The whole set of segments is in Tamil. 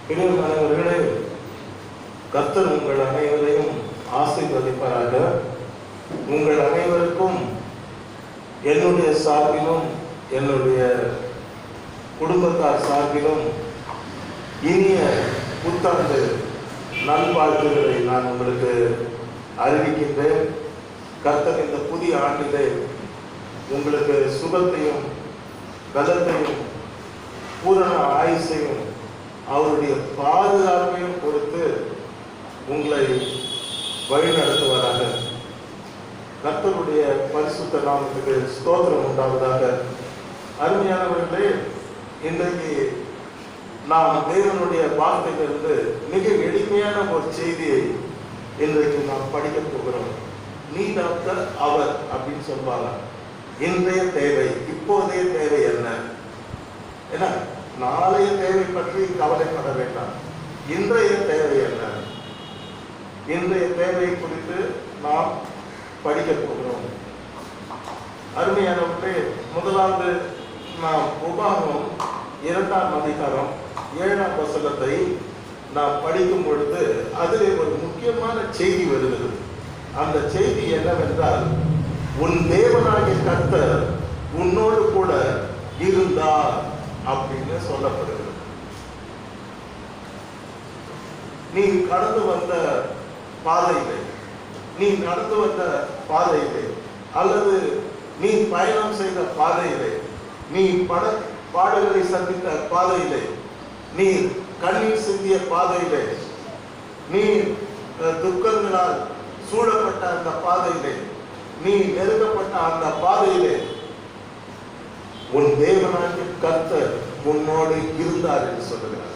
பிரியமானவர்களே, கர்த்தர் உங்கள் அனைவரையும் ஆசீர்வதிப்பாராக. உங்கள் அனைவருக்கும் என்னுடைய சார்பிலும் என்னுடைய குடும்பத்தார் சார்பிலும் இனிய புத்தாண்டு நல்வாழ்த்துக்களை நான் உங்களுக்கு அறிவிக்கின்றேன். கர்த்தர் இந்த புதிய ஆண்டிலே உங்களுக்கு சுகத்தையும் பலத்தையும் பூரண ஆயுசையும் அவருடைய பாதுகாப்பையும் கொடுத்து உங்களை வழிநடத்துவதாக. கர்த்தருடைய பரிசுத்த நாமத்துக்கு ஸ்தோத்திரம் உண்டாவதாக. அருமையானவர்களே, இன்றைக்கு நாம் தேவனுடைய வார்த்தையிலிருந்து மிக எளிமையான ஒரு செய்தியை இன்றைக்கு நாம் படிக்க போகிறோம். நீட் ஆஃப் த அவர் அப்படின்னு சொல்வாங்க. இன்றைய தேவை, இப்போதைய தேவை என்ன? ஏன்னா நாளைய தேவை பற்றி கவலைப்பட வேண்டாம். இன்றைய தேவை என்ன? இன்றைய தேவை குறித்து நாம் படிக்க போகிறோம். அருமையானவர்களே, முதலாவது நாம் உபாகமம் 2ஆம் அதிகாரம் 7ஆம் வசனத்தை நாம் படிக்கும் பொழுது அதிலே ஒரு முக்கியமான செய்தி வருகிறது. அந்த செய்தி என்னவென்றால், உன் தேவனாகிய கர்த்தர் உன்னோடு கூட இருந்தார் அப்படின்னு சொல்லப்படுகிறது. நீ கடந்து வந்த பாதையிலே, நீ நடந்து வந்த பாதையிலே, அல்லது நீ பயணம் செய்த பாதையிலே, நீ பாடுகளை சந்தித்த பாதையிலே, நீ கண்ணீர் சிந்திய பாதையிலே, நீ துக்கங்களால் சூழப்பட்ட அந்த பாதையிலே, நீ நெருங்கப்பட்ட அந்த பாதையிலே உன் தேவனாகிய கர்த்தர் உன்னோடு இருந்தார் என்று சொல்லுகிறார்.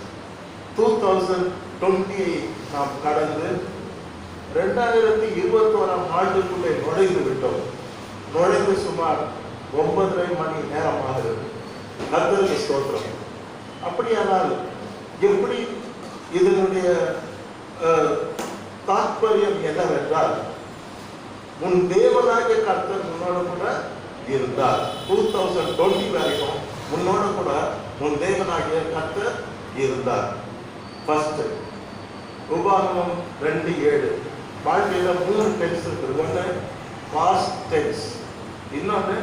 2020 நாம் கடந்து 2021ஆம் ஆண்டுக்குள்ளே நுழைந்து விட்டோம். நுழைந்து சுமார் 9:30 மணி நேரமாகிறது. கர்த்தருக்கு ஸ்தோத்திரம். அப்படியானால் எப்படி இதனுடைய தாற்பயம் என்னவென்றால், உன் தேவனாகிய கர்த்தர் உன்னோடு கூட இருந்தார். 2020 வரைக்கும் உன்னோடு கூட உன் தேவனாகிய கர்த்தர் இருந்தார். ஃபர்ஸ்ட் உபாகமம் 2:7. வாழ்க்கையில 3 டென்ஸ் இருக்குது. ஒன்று பாஸ்ட் டென்ஸ், இன்னொன்று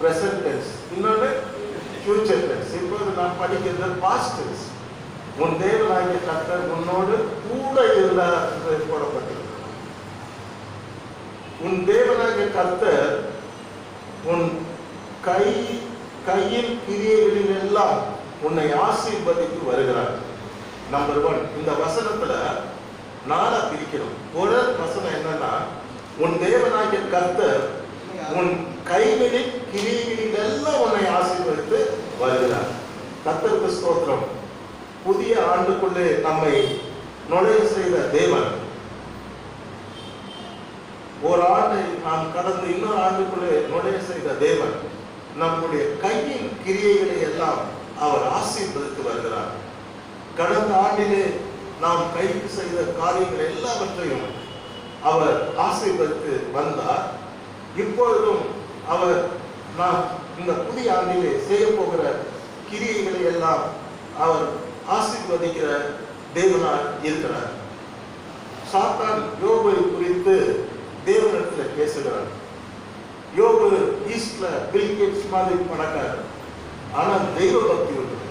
பிரசன்ட் டென்ஸ், இன்னொன்று ஃபியூச்சர் டென்ஸ். இப்போது நான் படிக்கிறது பாஸ்ட் டென்ஸ். உன் தேவனாகிய கர்த்தர் உன்னோடு கூட இருந்தார் என்று போடப்பட்டிருக்கிறது. உன் தேவனாகிய கர்த்தர் உன் கையின் கிரியைகளில் எல்லாம் உன்னை ஆசீர்வதித்து வருகிறார். நம்பர் 1, இந்த வசனத்துல 4 பிரிக்கணும். ஒரு வசனம் என்னன்னா, உன் தேவனாகிய கர்த்தர் உன் கைகளில் கிரியைகளில் எல்லாம் உன்னை ஆசீர்வதித்து வருகிறார். கர்த்தருக்கு ஸ்தோத்திரம். புதிய ஆண்டுக்குள்ளே நம்மை நுழைய செய்த தேவன், ஒரு ஆண்டை நாம் கடந்து இன்னொரு ஆண்டுக்குள்ளே நுழைய செய்த தேவன், நம்முடைய கையின் கிரியைகளை எல்லாம் அவர் ஆசீர்வதித்து வருகிறார். கடந்த ஆண்டிலே நாம் கைக்கு செய்த காரியங்கள் எல்லாவற்றையும் அவர் ஆசீர்வதித்து வந்தார். இப்பொழுதும் அவர் நாம் இந்த புதிய ஆண்டிலே செய்ய போகிற கிரியைகளை எல்லாம் அவர் ஆசீர்வதிக்கிற தேவனாய் இருக்கிறார். சாத்தான் யோபை குறித்து தேவனிடத்தில் பேசுகிறார். யோபு ஈஸ்ட்ல பில் கேட்ஸ் மாதிரி பணக்காரர், ஆனால் தெய்வ பக்தி உள்ளது.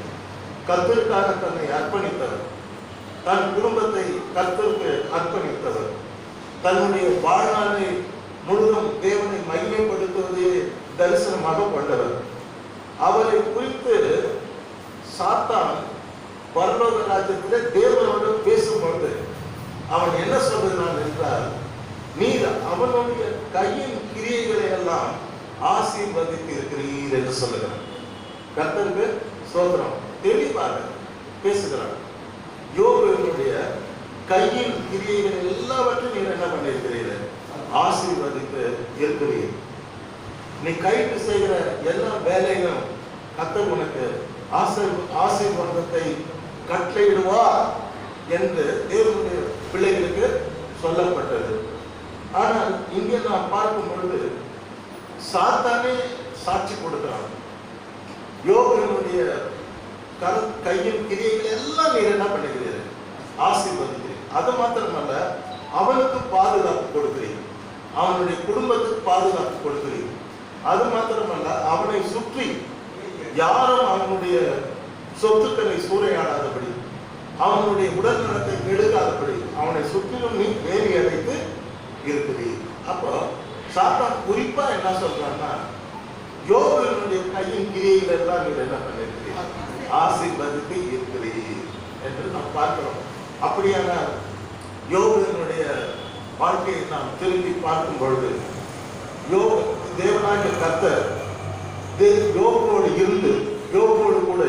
கர்த்தருக்காக தன்னை அர்ப்பணித்தவர், தன் குடும்பத்தை கர்த்தருக்கு அர்ப்பணித்தவர், தன்னுடைய வாழ்நாளை முழுதும் தேவனை மகிமைப்படுத்துவதே தரிசனமாக கொண்டவர். அவரை குறித்து சாத்தான் பரலோக ராஜ்யத்திலே தேவனோடு பேசும்பொழுது அவன் என்ன சொல்லுகிறான் என்றால், நீர் அவனுடைய கையின் கிரியைகளை எல்லாம் ஆசீர்வதித்து இருக்கிறீர் என்று சொல்லுகிறான். கர்த்தருக்கு ஸ்தோத்திரம். தெளிவாக பேசுகிறான். யோபுவினுடைய கையின் கிரியைகள் எல்லாவற்றையும் நீர் என்ன பண்ணியிருக்கிறீர்கள்? ஆசீர்வதித்து இருக்கிறீர். நீ கைக்கு செய்கிற எல்லா வேலைகளும் கர்த்தர் உனக்கு ஆசீர்வாதத்தை கட்டளையிடுவார் என்று தேவனுடைய பிள்ளைகளுக்கு சொல்லப்பட்டது. ஆனால் இங்கே நாம் பார்க்கும் பொழுது சாத்தானே சாட்சி கொடுக்கிறான். யோபுவினுடைய கையின் கிரியைகள் எல்லாம் நீர் என்ன பண்ணுகிறீர்? ஆசீர்வதிக்கிறீர். அது மாத்திரமல்ல, அவனுக்கு பாதுகாப்பு கொடுக்கிறீர், அவனுடைய குடும்பத்துக்கு பாதுகாப்பு கொடுக்கிறீர். அது மாத்திரமல்ல, அவனை சுற்றி யாரும் அவனுடைய சொத்துக்களை சூறையாடாதபடி, அவனுடைய உடல் நலத்தை கெடுக்காதபடி அவனை சுற்றிலும் நீ வேலி அடைத்து இருக்கிறீர். அப்போ சாத்தான் குறிப்பா என்ன சொல்றான்னா, யோபுவினுடைய கையின் கிரியைகள் எல்லாம் நீர் என்ன பண்ணிருக்கிறீர்? ஆசீர்வதித்து இருக்கிறீர் என்று நாம் பார்க்கிறோம். அப்படியான யோபுவினுடைய வாழ்க்கையை நாம் திரும்பி பார்க்கும் பொழுது, தேவனாகிய கர்த்தர் யோபுவோடு இருந்து, யோபுவோடு கூட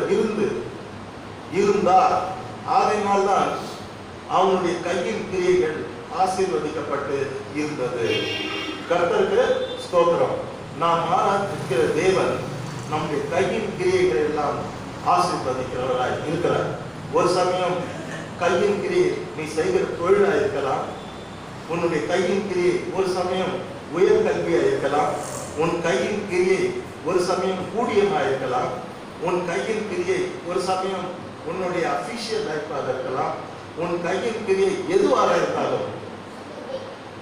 இருந்தார். ஆகையினால்தான் அவனுடைய கையின் கிரியைகள் ஆசீர்வதிக்கப்பட்டு இருந்தது. கர்த்தருக்கு ஸ்தோத்திரம். நாம் ஆராதிக்கிற தேவன் நம்முடைய கையின் கிரியைகள் எல்லாம் ஆசீர்வதிக்கிறவராய் இருக்கிறார். ஒரு சமயம் கையின் கிரியை நீ செய்கிற தொழிலாக இருக்கலாம், உன்னுடைய கையின் கிரியை ஒரு சமயம் உயர்கல்வியா இருக்கலாம், உன் கையின் கிரியை ஒரு சமயம் கூடியமா இருக்கலாம், உன் கையின் கிரியை ஒரு சமயம் உன்னுடைய அபிஷியல் லைஃபாக இருக்கலாம், உன் கையின் கிரியை எதுவாக இருந்தாலும்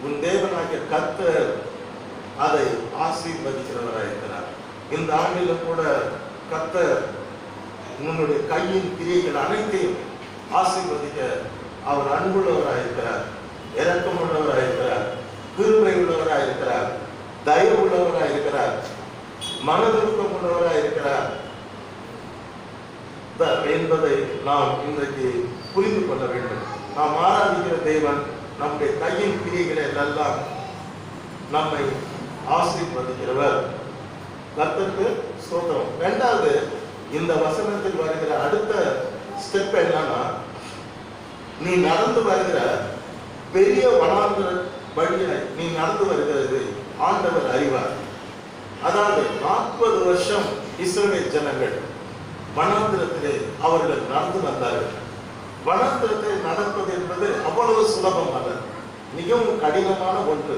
உன் தேவனாகிய கர்த்தர் அதை ஆசீர்வதிக்கிறவராக இருக்கிறார். இந்த ஆண்டிலும் கூட கர்த்தர் உன்னுடைய கையின் கிரியைகள் அனைத்தையும் ஆசீர்வதிக்க அவர் அன்புள்ளவராக இருக்கிறார், இரக்கம் உள்ளவராக இருக்கிறார், கிருபை உள்ளவராக இருக்கிறார், தயவு உள்ளவராக இருக்கிறார், மனதுருக்கம் உள்ளவராக இருக்கிறார் என்பதை நாம் இன்றைக்கு புரிந்து கொள்ள வேண்டும். நாம் ஆராதிக்கிற தேவன் நம்முடைய கையின் கிரியைகளை எல்லாம் நம்மை ஆசீர்வதிக்கிறவர். கர்த்தருக்கு ஸ்தோத்திரம். இரண்டாவது, இந்த வசனத்தில் வருகிற அடுத்த ஸ்டெப் என்னன்னா, நீ நடந்து வருகிற பெரிய வனாந்திர வழியை நீ நடந்து வருகிறது ஆண்டவர் அறிவார். அதாவது 40 வருஷம் இஸ்ரவேல் ஜனங்கள் வனாந்திரத்திலே அவர்கள் நடந்து வந்தார்கள். வனாந்திரத்தை நடப்பது என்பது அவ்வளவு சுலபம் அல்ல, மிகவும் கடினமான ஒன்று.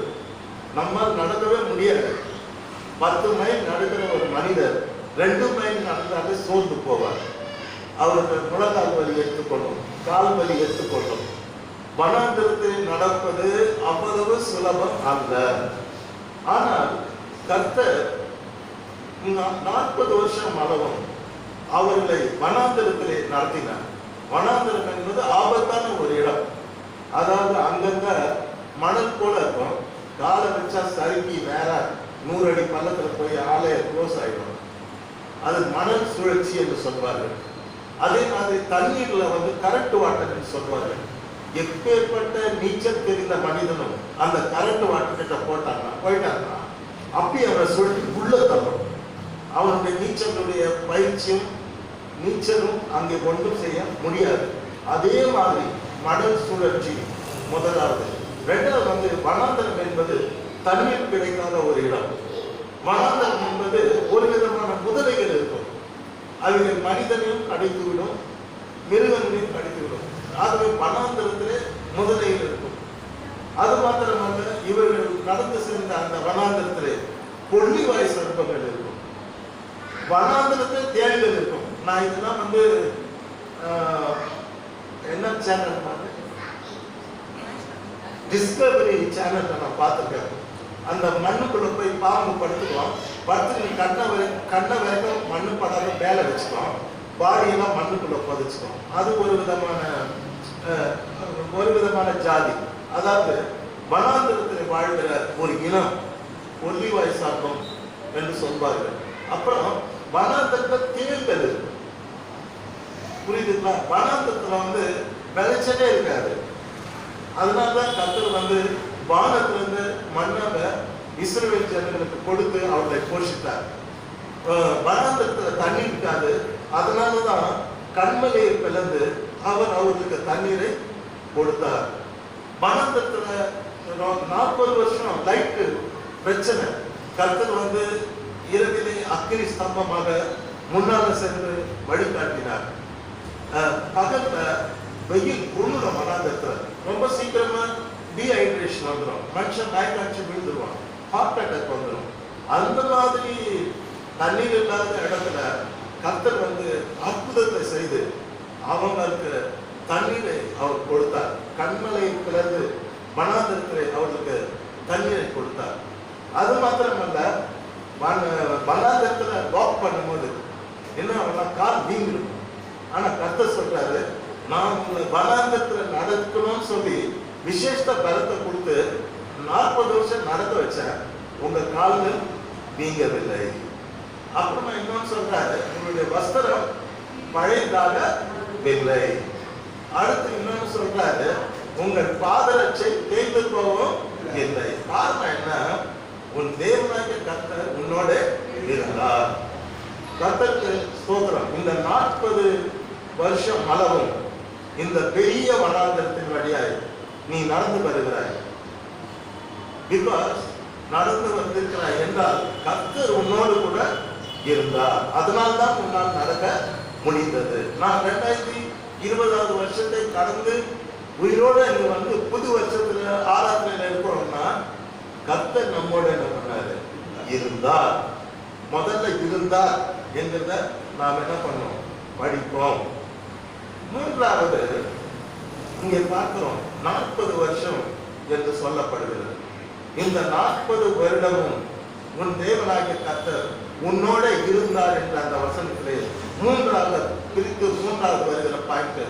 நம்மால் நடக்கவே முடியாது. 10 மைல் நடக்கிற ஒரு மனிதர் 2 மைல் நடந்தாலே சோர்ந்து போவார். அவர்கள் முழங்கால் வலி எடுத்துக்கொள்ளும், கால் வலி எடுத்துக்கொள்ளும். வனாந்திரத்தை நடப்பது அவ்வளவு சுலபம் அல்ல. ஆனால் கர்த்தர் 40 வருஷம் அளவும் அவர்களை வனாந்திரத்திலே நடத்தினார். வனாந்திரம் என்பது ஆபத்தான ஒரு இடம். அதாவது அங்கங்க மணல் போல இருக்கும், காலை வச்சா சறுக்கி வேற 100 அடி பள்ளத்துல போய் ஆலய க்ளோஸ் ஆயிடும். அது மணல் சுழற்சி என்று சொல்வார்கள். அதே மாதிரி தண்ணீர்ல கரண்ட் வாட்டர் என்று சொல்வார்கள். எப்பேற்பட்ட நீச்சல் தெரிந்த மனிதனும் அந்த கரண்ட் வாட்டர் கிட்ட போயிட்டாங்கன்னா அப்படி அவனை சுழட்டி உள்ள தள்ளும். அவனுடைய நீச்சலுடைய பயிற்சியும் நீச்சலும் அங்கே ஒன்றும் செய்ய முடியாது. அதே மாதிரி மணல் சுழற்சி முதலாவது. இரண்டாவது வனாந்தரம் என்பது தண்ணீர் கிடைக்காத ஒரு இடம். வனாந்தரம் என்பது ஒரு விதமான முதலைகள் இருக்கும். அவைகள் மனிதனையும் கடித்துவிடும், மிருகங்களையும் கடித்துவிடும். ஆகவே வனாந்தரத்திலே முதலைகள் இருக்கும். அது மாத்திரமல்ல, இவர்கள் நடந்து சென்ற அந்த வனாந்தரத்திலே கொள்ளிவாய் சர்ப்பங்கள் இருக்கும், வனாந்தரத்தில் தேள்கள் இருக்கும். நான் இதெல்லாம் என்ன சேனல் டிஸ்கவரி சேனல்ல நான் பார்த்துருக்கேன். அந்த மண்ணுக்குள்ள போய் பாம்பு படுத்துக்குவோம், படுத்து நீ கண்ணை வரைக்கும் மண்ணு படாத மேலே வச்சுக்குவோம், பாடியெல்லாம் மண்ணுக்குள்ள புதைச்சுக்குவோம். அது ஒரு விதமான ஜாதி. அதாவது வனாந்திரத்தில் வாழ்கிற ஒரு இனம் கொல்லிவாய் சார்பம் என்று சொல்வார்கள். அப்புறம் வனாந்தரத்தில் தேள்கள் இருக்கு, புரியுதுங்களா? வனாந்தரத்துல விளைச்சலே இருக்காது. அதனாலதான் கர்த்தர் வானத்திலிருந்து மண்ணாக இஸ்ரவேல் ஜனங்களுக்கு கொடுத்து அவர்களை போஷித்தார். வனாந்தரத்துல தண்ணி இருக்காது. அதனாலதான் கண்மலையை பிளந்து அவர் அவர்களுக்கு தண்ணீரை கொடுத்தார். வனாந்தரத்துல 40 வருஷம் லைட் பிரச்சனை. கர்த்தர் இரவிலே அக்கினி ஸ்தம்பமாக முன்னால சென்று வழிகாட்டினார். பகல்ல வெயில் குளிர வனாந்தரத்துல ரொம்ப சீக்கிரமா டீஹைட்ரேஷன் வந்துடும், மனுஷன் மயக்காட்சி விழுந்துருவான், ஹார்ட் அட்டாக் வந்துடும். அந்த மாதிரி தண்ணீர் இல்லாத இடத்துல கர்த்தர் அற்புதத்தை செய்து அவங்களுக்கு தண்ணீரை அவர் கொடுத்தார். கண்மலை பிளந்து வனாந்திரத்திலே அவர்களுக்கு தண்ணீரை கொடுத்தார். அது மாத்திரமல்ல, வனாந்திரத்துல வாக் பண்ணும்போது என்ன அவங்களாம் கால் வீங்கிடும். ஆனா கர்த்தர் சொல்றாரு, நான் உங்களை வனாந்திரத்துல நடக்கணும்னு சொல்லி விசேஷ பலத்தை கொடுத்து 40 வருஷம் நடக்க வச்சேன், உங்க கால்கள் வீங்கவில்லை. அப்புறமா இன்னொன்னு சொல்றாரு, உங்களுடைய வஸ்திரம் பழையதாகவில்லை. அடுத்து இன்னொன்னு சொல்றாரு, உங்கள் பாதரட்சை தேய்ந்து போகவும் இல்லை. காரணம் என்ன? உன் தேவனாகிய கர்த்தர் உன்னோட இருந்தார். கர்த்தருக்கு ஸ்தோத்திரம். இந்த 40 வருஷம் அளவும் இந்த பெரிய வனாந்திரத்தின் வழியாய் நீ நடந்து வருகிறாய். பிகாஸ் நடந்து வந்திருக்கிறாய் என்றால் கர்த்தர் உன்னோடு கூட இருந்தார். அதனால்தான் உன்னால் நடக்க முடிந்தது. நான் 2020 வருஷத்தை கடந்து உயிரோட இங்க புது வருஷத்துல ஆராதனையில இருக்கிறோம்னா கர்த்தர் நம்மோட என்ன பண்ணாரு? இருந்தார். முதல்ல இருந்தார் என்கிறத நாம் என்ன பண்ணோம்? படிப்போம். மூன்றாவது இங்க பார்க்கிறோம் 40 வருஷம் என்று சொல்லப்படுகிறது. இந்த 40 வருடமும் உன் தேவனாகிய கர்த்தர் உன்னோட இருந்தார் என்ற அந்த வசனத்திலே மூன்றாவது வருகிற பாயிண்ட்.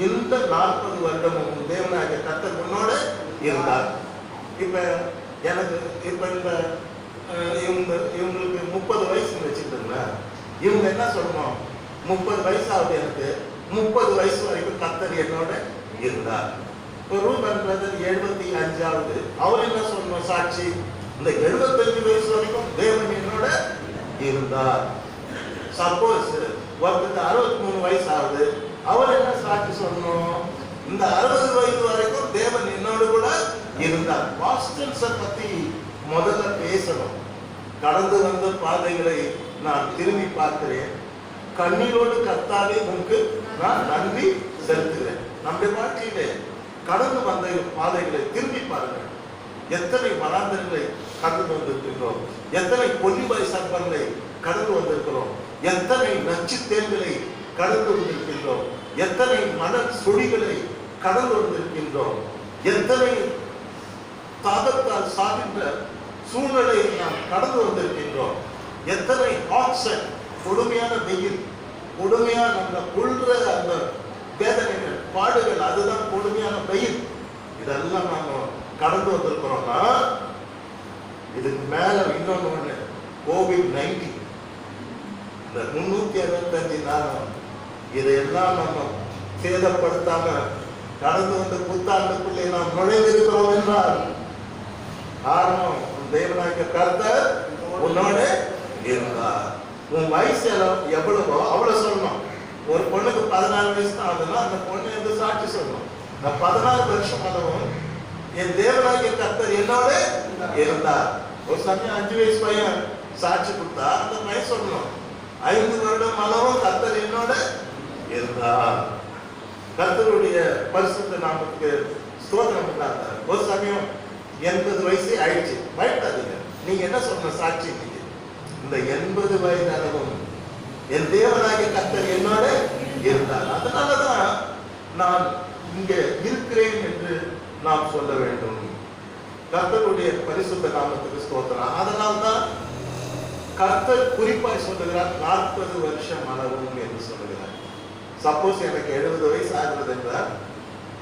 இந்த 40 வருடமும் உன் தேவனாகிய கர்த்தர் உன்னோட இருந்தார். இப்ப எனக்கு இந்த இவங்களுக்கு 30 வயசு வச்சுருந்தா இவங்க என்ன சொல்லணும்? 30 வயசாவது, எனக்கு 30 வயசு வரைக்கும் கர்த்தர் என்னோட இருந்தார். ரூபன் பிரதர் 75வது, அவர் என்ன சொல்லணும் சாட்சி? இந்த 75 வயசு வரைக்கும் தேவன் என்னோட இருந்தார். சப்போஸ் ஒருத்தருக்கு 63 வயசு ஆகுது, அவர் என்ன சாட்சி சொல்லணும்? இந்த 60 வயது வரைக்கும் தேவன் என்னோடு கூட இருந்தார். பாஸ்டன்ஸை பத்தி முதல்ல பேசணும். கடந்து வந்த பாதைகளை நான் திரும்பி பார்க்கிறேன். கண்ணீரோடு கர்த்தாவே உனக்கு நான் நன்றி செலுத்துகிறேன். நம்முடைய வாழ்க்கையிலே கடந்து வந்த பாதைகளை திரும்பி பாருங்கள். எத்தனை வனாந்தரங்களை கடந்து வந்திருக்கிறோம், எத்தனை பொன்னிபாய் சர்ப்பங்களை கடந்து வந்திருக்கிறோம், எத்தனை நச்சு தேர்களை கடந்து வந்திருக்கின்றோம், எத்தனை மன சுழிகளை கடந்து வந்திருக்கின்றோம், எத்தனை தாகத்தால் சாகின்ற சூழ்நிலையை நாம் கடந்து வந்திருக்கின்றோம், எத்தனை ஆக்சன் கொடுமையான வெயில், கொடுமையான நம்ம கொள்ற அந்த வேதனைகள் பாடுகள், அதுதான் கொடுமையான வெயில். இதெல்லாம் நாம கடந்து வந்திருக்கிறோம்னா இதுக்கு மேல இன்னொன்னு COVID-19 இந்த 365 நாளும் இதையெல்லாம் நம்ம சேதப்படுத்தாம கடந்து வந்த புத்தாண்டுக்குள்ளே நாம் நுழைந்திருக்கிறோம் என்றால் காரணம் தேவனாகிய கர்த்தர் உன்னோட இருந்தார். உன் வயசு எவ்வளவோ அவ்வளவு சொல்லணும். ஒரு பொண்ணுக்கு 14 வயசு தான் ஆகுதுன்னா அந்த பொண்ணு எந்த சாட்சி சொல்லணும்? நான் 14 வருஷம் அளவும் என் தேவனாகிய கர்த்தர் என்னோட இருந்தார். ஒரு சமயம் 5 வயசு பையன் சாட்சி கொடுத்தா அந்த பையன் சொல்லணும் 5 வருடம் அளவும் கர்த்தர் என்னோட இருந்தார். கர்த்தருடைய பரிசுத்த நாமத்துக்கு ஸ்தோத்திரம் பண்ணார். ஒரு சமயம் 80 வயசு ஆயிடுச்சு, பயப்படாதீங்க. நீங்க என்ன சொன்ன சாட்சி? இந்த 80 வயது அளவும் என் தேவனாகிய கர்த்தர் என்னோட இருந்தார். அதனாலதான் நான் இங்க இருக்கிறேன் என்று நாம் சொல்ல வேண்டும். கர்த்தருடைய பரிசுத்த நாமத்துக்கு ஸ்தோத்திரம். அதனால்தான் கர்த்தர் குறிப்பாய் சொல்லுகிறார் 40 வருஷம் அளவும் என்று சொல்லுகிறார். சப்போஸ் எனக்கு 70 வயசு ஆகிறது என்றால்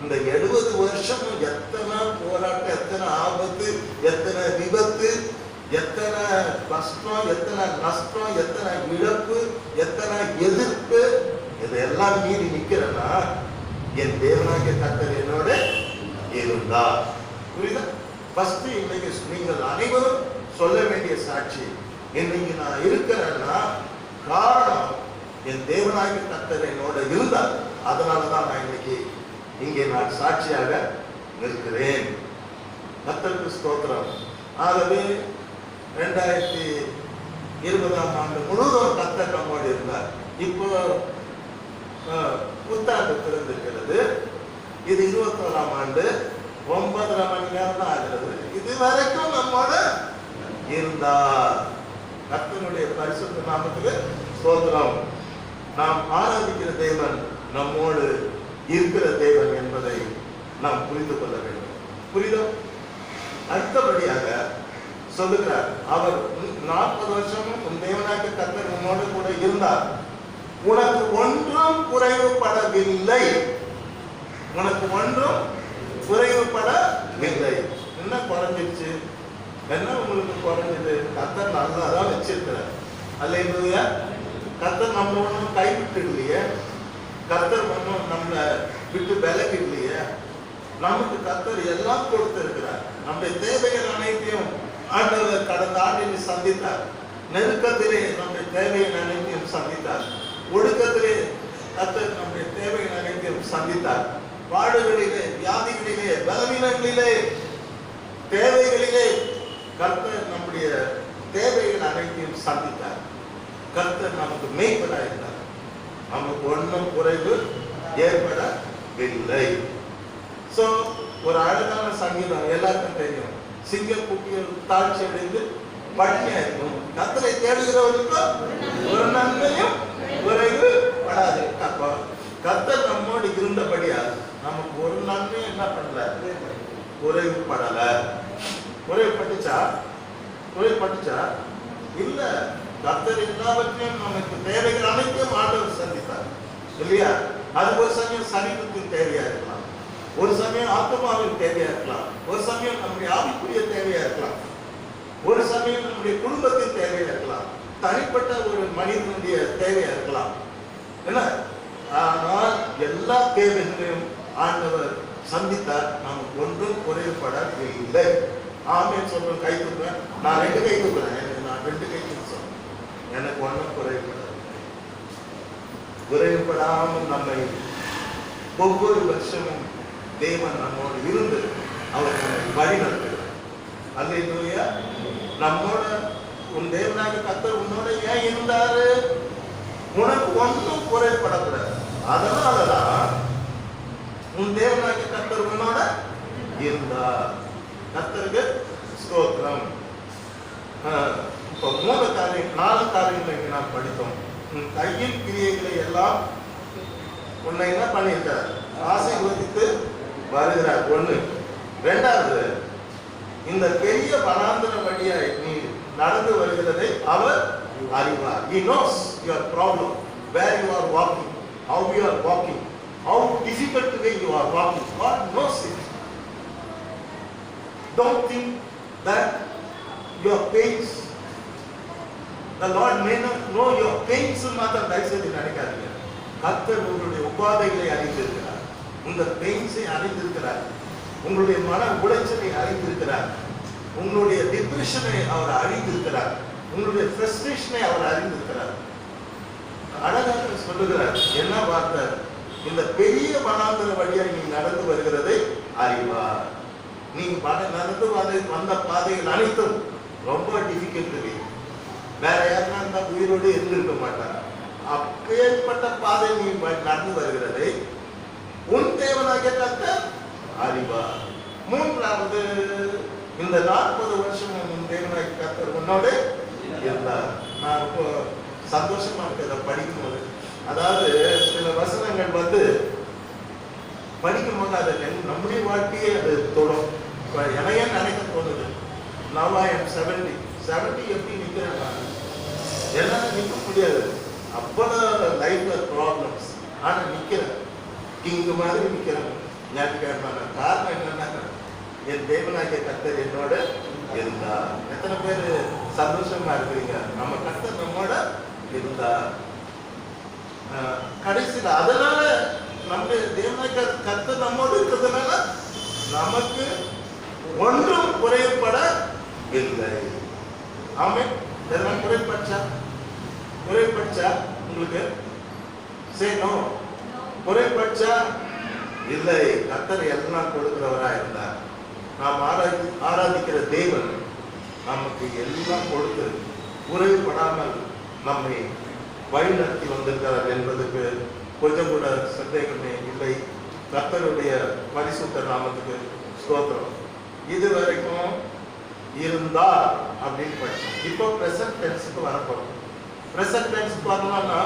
இந்த 70 வருஷம் எத்தனை போராட்டம், எத்தனை ஆபத்து, எத்தனை விபத்து, எத்தனை கஷ்டம், எத்தனை நஷ்டம், எத்தனை இழப்பு, எத்தனை எதிர்ப்பு, இதெல்லாம் மீறி நிக்கிறேன்னா என் தேவனாகிய கர்த்தர் என்னோட இருந்தார். புரியுதா? ஃபர்ஸ்ட் இன்னைக்கு நீங்கள் அனைவரும் சொல்ல வேண்டிய சாட்சி, இன்னைக்கு நான் இருக்கிறேன்னா காரணம் என் தேவனாகிய கர்த்தர் என்னோட இருந்தார். அதனாலதான் நான் இன்னைக்கு இங்கே நான் சாட்சியாக நிற்கிறேன். கர்த்தருக்கு ஸ்தோத்திரம். ஆகவே 2020 ஆண்டு முழுவதும் கர்த்தர் நம்மோடு இருந்தார். இப்போ புத்தாண்டு பிறந்திருக்கிறது. இது 21ஆம் ஆண்டு 9.5 மணி நேரம் தான் ஆகிறது. இது வரைக்கும் நம்மோட இருந்தார். கர்த்தருடைய பரிசுத்த நாமத்துக்கு ஸ்தோத்திரம். நாம் ஆராதிக்கிற தேவன் நம்மோடு இருக்கிற தேவன் என்பதை நாம் புரிந்து கொள்ள வேண்டும். புரியுதோ? அடுத்தபடியாக சொல்லுகிறார், அவர் 40 வருஷமும் உன் தேவனாகிய கர்த்தர் உன்னோடு கூட இருந்தார், உனக்கு ஒன்றும் குறைவுபடவில்லை. உனக்கு ஒன்றும் குறைவுபடவில்லை. என்ன குறைஞ்சிருச்சு? என்ன உங்களுக்கு குறைஞ்சது? கர்த்தர் நல்லா தான் வச்சிருக்கிறார். அல்லேலூயா. கர்த்தர் நம்ம ஒன்றும் கைவிட்டுடலையே, கர்த்தர் ஒன்றும் நம்மளை விட்டு விலகிடலையே. நமக்கு கர்த்தர் எல்லாம் கொடுத்திருக்கிறார். நம்முடைய தேவைகள் அனைத்தையும் ஆண்டவர் கடந்த ஆண்டில் சந்தித்தார். நெருக்கத்திலே நம்முடைய தேவைகள் அனைத்தையும் சந்தித்தார். ஒடுக்கத்திலே கர்த்தர் நம்முடைய தேவைகள் அனைத்தையும் சந்தித்தார். பாடுகளிலே, வியாதிகளிலே, பலவீனங்களிலே, தேவைகளிலே கர்த்தர் நம்முடைய தேவைகள் அனைத்தையும் சந்தித்தார். கர்த்தர் நமக்கு மேய்ப்பராயிருந்தார். நமக்கு ஒன்றும் குறைவு ஏற்படவில்லை. சோ ஒரு அழகான சங்கீதம் எல்லாருக்கும் தெரியும். சிங்கக்குட்டிகள் தாழ்ச்சி அடைந்து பட்டினியா இருக்கும், கர்த்தரை தேடுகிறவருக்கு ஒரு நன்மையும் குறைவு படாது. கர்த்தர் நம்மோடு இருந்தபடியா நமக்கு ஒரு நன்மையும் என்ன பண்ணல, குறைவு படல. குறைப்பட்டுச்சா இல்ல. கர்த்தர் எல்லாவற்றையும் நமக்கு தேவைகள் அனைத்தையும் ஆண்டவர் சந்தித்தார் இல்லையா? அது ஒரு சமயம் சரீரத்தின் தேவையா இருக்கலாம், ஒரு சமயம் ஆத்மாவின் தேவையா இருக்கலாம், ஒரு சமயம் நம்முடைய ஆவிக்குரிய தேவையா இருக்கலாம், ஒரு சமயம் நம்முடைய குடும்பத்தின் தேவையா இருக்கலாம், தனிப்பட்ட ஒரு மனிதனுடைய தேவையா இருக்கலாம். என்ன? ஆனால் எல்லா தேவைகளையும் ஆண்டவர் சந்தித்தார். நமக்கு ஒன்றும் குறைவுபடவில்லை. ஆமென் சொல்றேன். கை தூக்குறேன். நான் 2 கை தூக்குறேன். நான் 2 கை தூக்குறேன். எனக்கு ஒன்றும் குறைவுபடாமல் நம்மை ஒவ்வொரு வருஷமும் தேவன் நம்மோடு இருந்து அவர் நம்மை வழி நடத்துகிறார். அல்லேலூயா. நம்மோட உன் தேவனாக கர்த்தர் உன்னோட ஏன் இருந்தாரு? உனக்கு ஒன்றும் குறைபடக்கூடாது. அதனாலதான் உன் தேவனாக கர்த்தர் உன்னோட இருந்தார். கர்த்தருக்கு ஸ்தோத்திரம். இப்போ 4 காரியங்களை நாம் படித்தோம். உன் கையின் கிரியைகளை எல்லாம் உன்னை என்ன பண்ணியிருக்கார்? ஆசீர்வதித்து வருகிறார். 1. 2வது, இந்த பெரிய வனாந்தர வழியாய் நீ நடந்து வருகிறதை அவர் அறிவார். He knows your problem, where you are walking, how you are walking, how difficult way you are walking. God knows it. Don't think that your pains, the Lord may not know your pains. மாத்திரம் தயவுசெய்து நினைக்காதீங்க. கர்த்தர் உங்களுடைய உபாதைகளை அறிந்திருக்கிறார், உங்கள் பெயின்ஸை அறிந்திருக்கிறார், உங்களுடைய மன உளைச்சலை அறிந்திருக்கிறார், உங்களுடைய டிப்ரெஷனை அவர் அறிந்திருக்கிறார், உங்களுடைய ஃப்ரஸ்ட்ரேஷனை அவர் அறிந்திருக்கிறார். அழகாக சொல்லுகிறார். என்ன வார்த்தை? இந்த பெரிய வனாந்தர வழியாக நீ நடந்து வருகிறதை அறிவார். நீ நடந்து வந்த பாதைகள் அனைத்தும் ரொம்ப டிஃபிகல்ட். வேற யாருன்னா இருந்தா உயிரோடு இருந்திருக்க மாட்டார். அப்பேற்பட்ட பாதை நீ நடந்து வருகிறதை உன் தேவனாகிய கர்த்தர் அறிவார். 3வது, இந்த 40 வருஷம் உன் தேவனாகிய கர்த்தர் உன்னோடு இருந்தார். நான் ரொம்ப சந்தோஷமா இருக்கு அதை படிக்கும்போது. அதாவது சில வசனங்கள் படிக்கும்போது அதை நம்முடைய வாழ்க்கையே அது தொடும். எனையே நினைக்க தோணுது. Now I am 70 எப்படி நிற்கிறேன்? எல்லாம் நிற்க முடியாது. அப்போதான் லைஃப்ல ப்ராப்ளம்ஸ். ஆனா நிக்கிறேன், கிங் மாதிரி நிக்கிறேன். ஞாயிற்றுக்கிழமை காரணம் என்னன்னா, என் தேவனாகிய கர்த்தர் என்னோட இருந்தா. எத்தனை பேர் சந்தோஷமா இருக்கிறீங்க? நம்ம கர்த்தர் நம்மோட இருந்தா. கடைசியில் அதனால நம்முடைய தேவனாகிய கர்த்தர் நம்மோடு இருக்கிறதுனால நமக்கு ஒன்றும் குறைபடவில்லை. ஆமென். இதெல்லாம் குறைபட்சா உங்களுக்கு செய்யணும். குறைபட்சா இல்லை. கர்த்தர் எல்லாம் கொடுக்கிறவரா இருந்தார். நாம் ஆராதிக்கிற தேவன் நமக்கு எல்லாம் கொடுத்து குறைபடாமல் நம்மை வழிநடத்தி வந்திருக்கிறார் என்பதற்கு கொஞ்சம் கூட சந்தேகமே இல்லை. கர்த்தருடைய பரிசுத்த நாமத்துக்கு ஸ்தோத்திரம். இதுவரைக்கும் இருந்தார் அப்படின்னு படிச்சோம். இப்போ பிரசன்ட் டென்ஸுக்கு வரப்போறோம். பிரசன்ட் டென்ஸ் வரணும்னா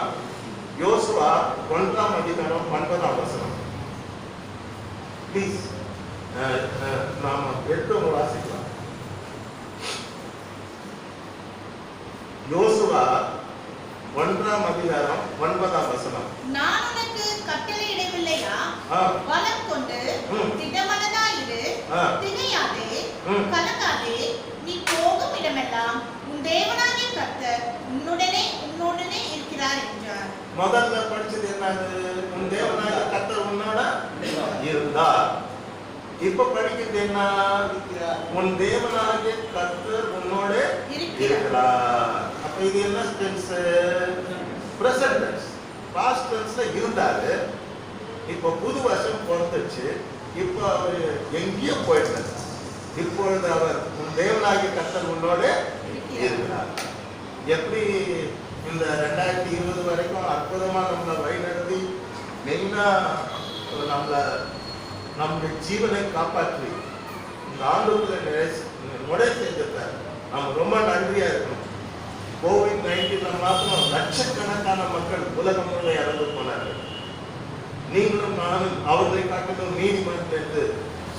யோசுவா 1ஆம் அதிகாரம் 9ஆம் வசனம். ப்ளீஸ் நாம எடுத்து வாசிக்கலாம். யோசுவா 1ஆம் அதிகாரம் 9ஆம் வசனம். நான் உனக்கு கட்டளையிடவில்லையா? பலம் கொண்டு திடமனதாயிரு, திகையாதே, கலங்காதே. நீ போகும் இடமெல்லாம் உன் தேவனாகிய கர்த்தர் உன்னுடனே இருக்கிறார் என்றார். முதல்ல படிச்சது என்னது? உன் தேவனாகிய கர்த்தர் உன்னோட இருந்தார். இப்ப படிக்கிறது என்ன? உன் தேவனாகிய கர்த்தர் உன்னோட இருக்கிறார். அப்ப இது என்ன டென்ஸ்? Present tense. பாஸ்ட் டென்ஸ்ல இருந்தாரு. இப்ப புது வருஷம் பிறந்துச்சு. இப்ப அவர் எங்கேயோ போயிட்டார். இப்பொழுது அவர் உன் தேவனாகிய கர்த்தர் உன்னோட இருக்கிறார். எப்படி இந்த 2020 வரைக்கும் அற்புதமா நம்மளை வழிநடத்தி மெயினா நம்முடைய ஜீவனை காப்பாற்றி இந்த ஆண்டுக்குள்ள நுழை செஞ்சிருக்கார். நம்ம ரொம்ப நன்றியா இருக்கணும். COVID-19 மாத்திரம் லட்சக்கணக்கான மக்கள் உலகம் முழுவதும் இறந்து போனார்கள். நீங்களும் நானும் அவர்களை காட்டிலும் நீதிமன்றம் என்று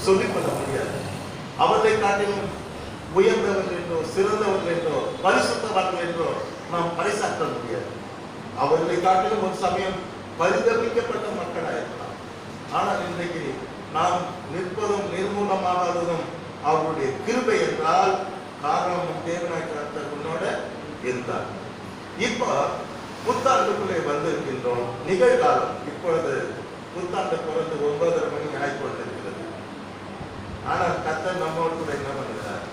சொல்லிக் கொள்ள முடியாது. அவர்களை காட்டிலும் உயர்ந்தவர்கள் என்றோ சிறந்தவர்கள் என்றோ பரிசுத்தவர்கள் என்றோ நாம் பரிசாற்ற முடியாது. அவர்களை காட்டிலும் ஒரு சமயம் பரிதபிக்கப்பட்ட மக்களாக இருக்கலாம். ஆனால் இன்றைக்கு நாம் நிற்பதும் நிர்மூலமாகாததும் அவருடைய கிருபை என்றால் காரணம் தேவனாய் கர்த்தர் உன்னோட இருந்தார். இப்ப புத்தாண்டுக்குள்ளே வந்திருக்கின்றோம். நிகழ்காலம். இப்பொழுது புத்தாண்டு பிறந்து 9:30 மணி ஆகிக்கொண்டிருக்கிறது. ஆனால் கர்த்தர் நம்மோடு கூட என்ன பண்ணுகிறார்?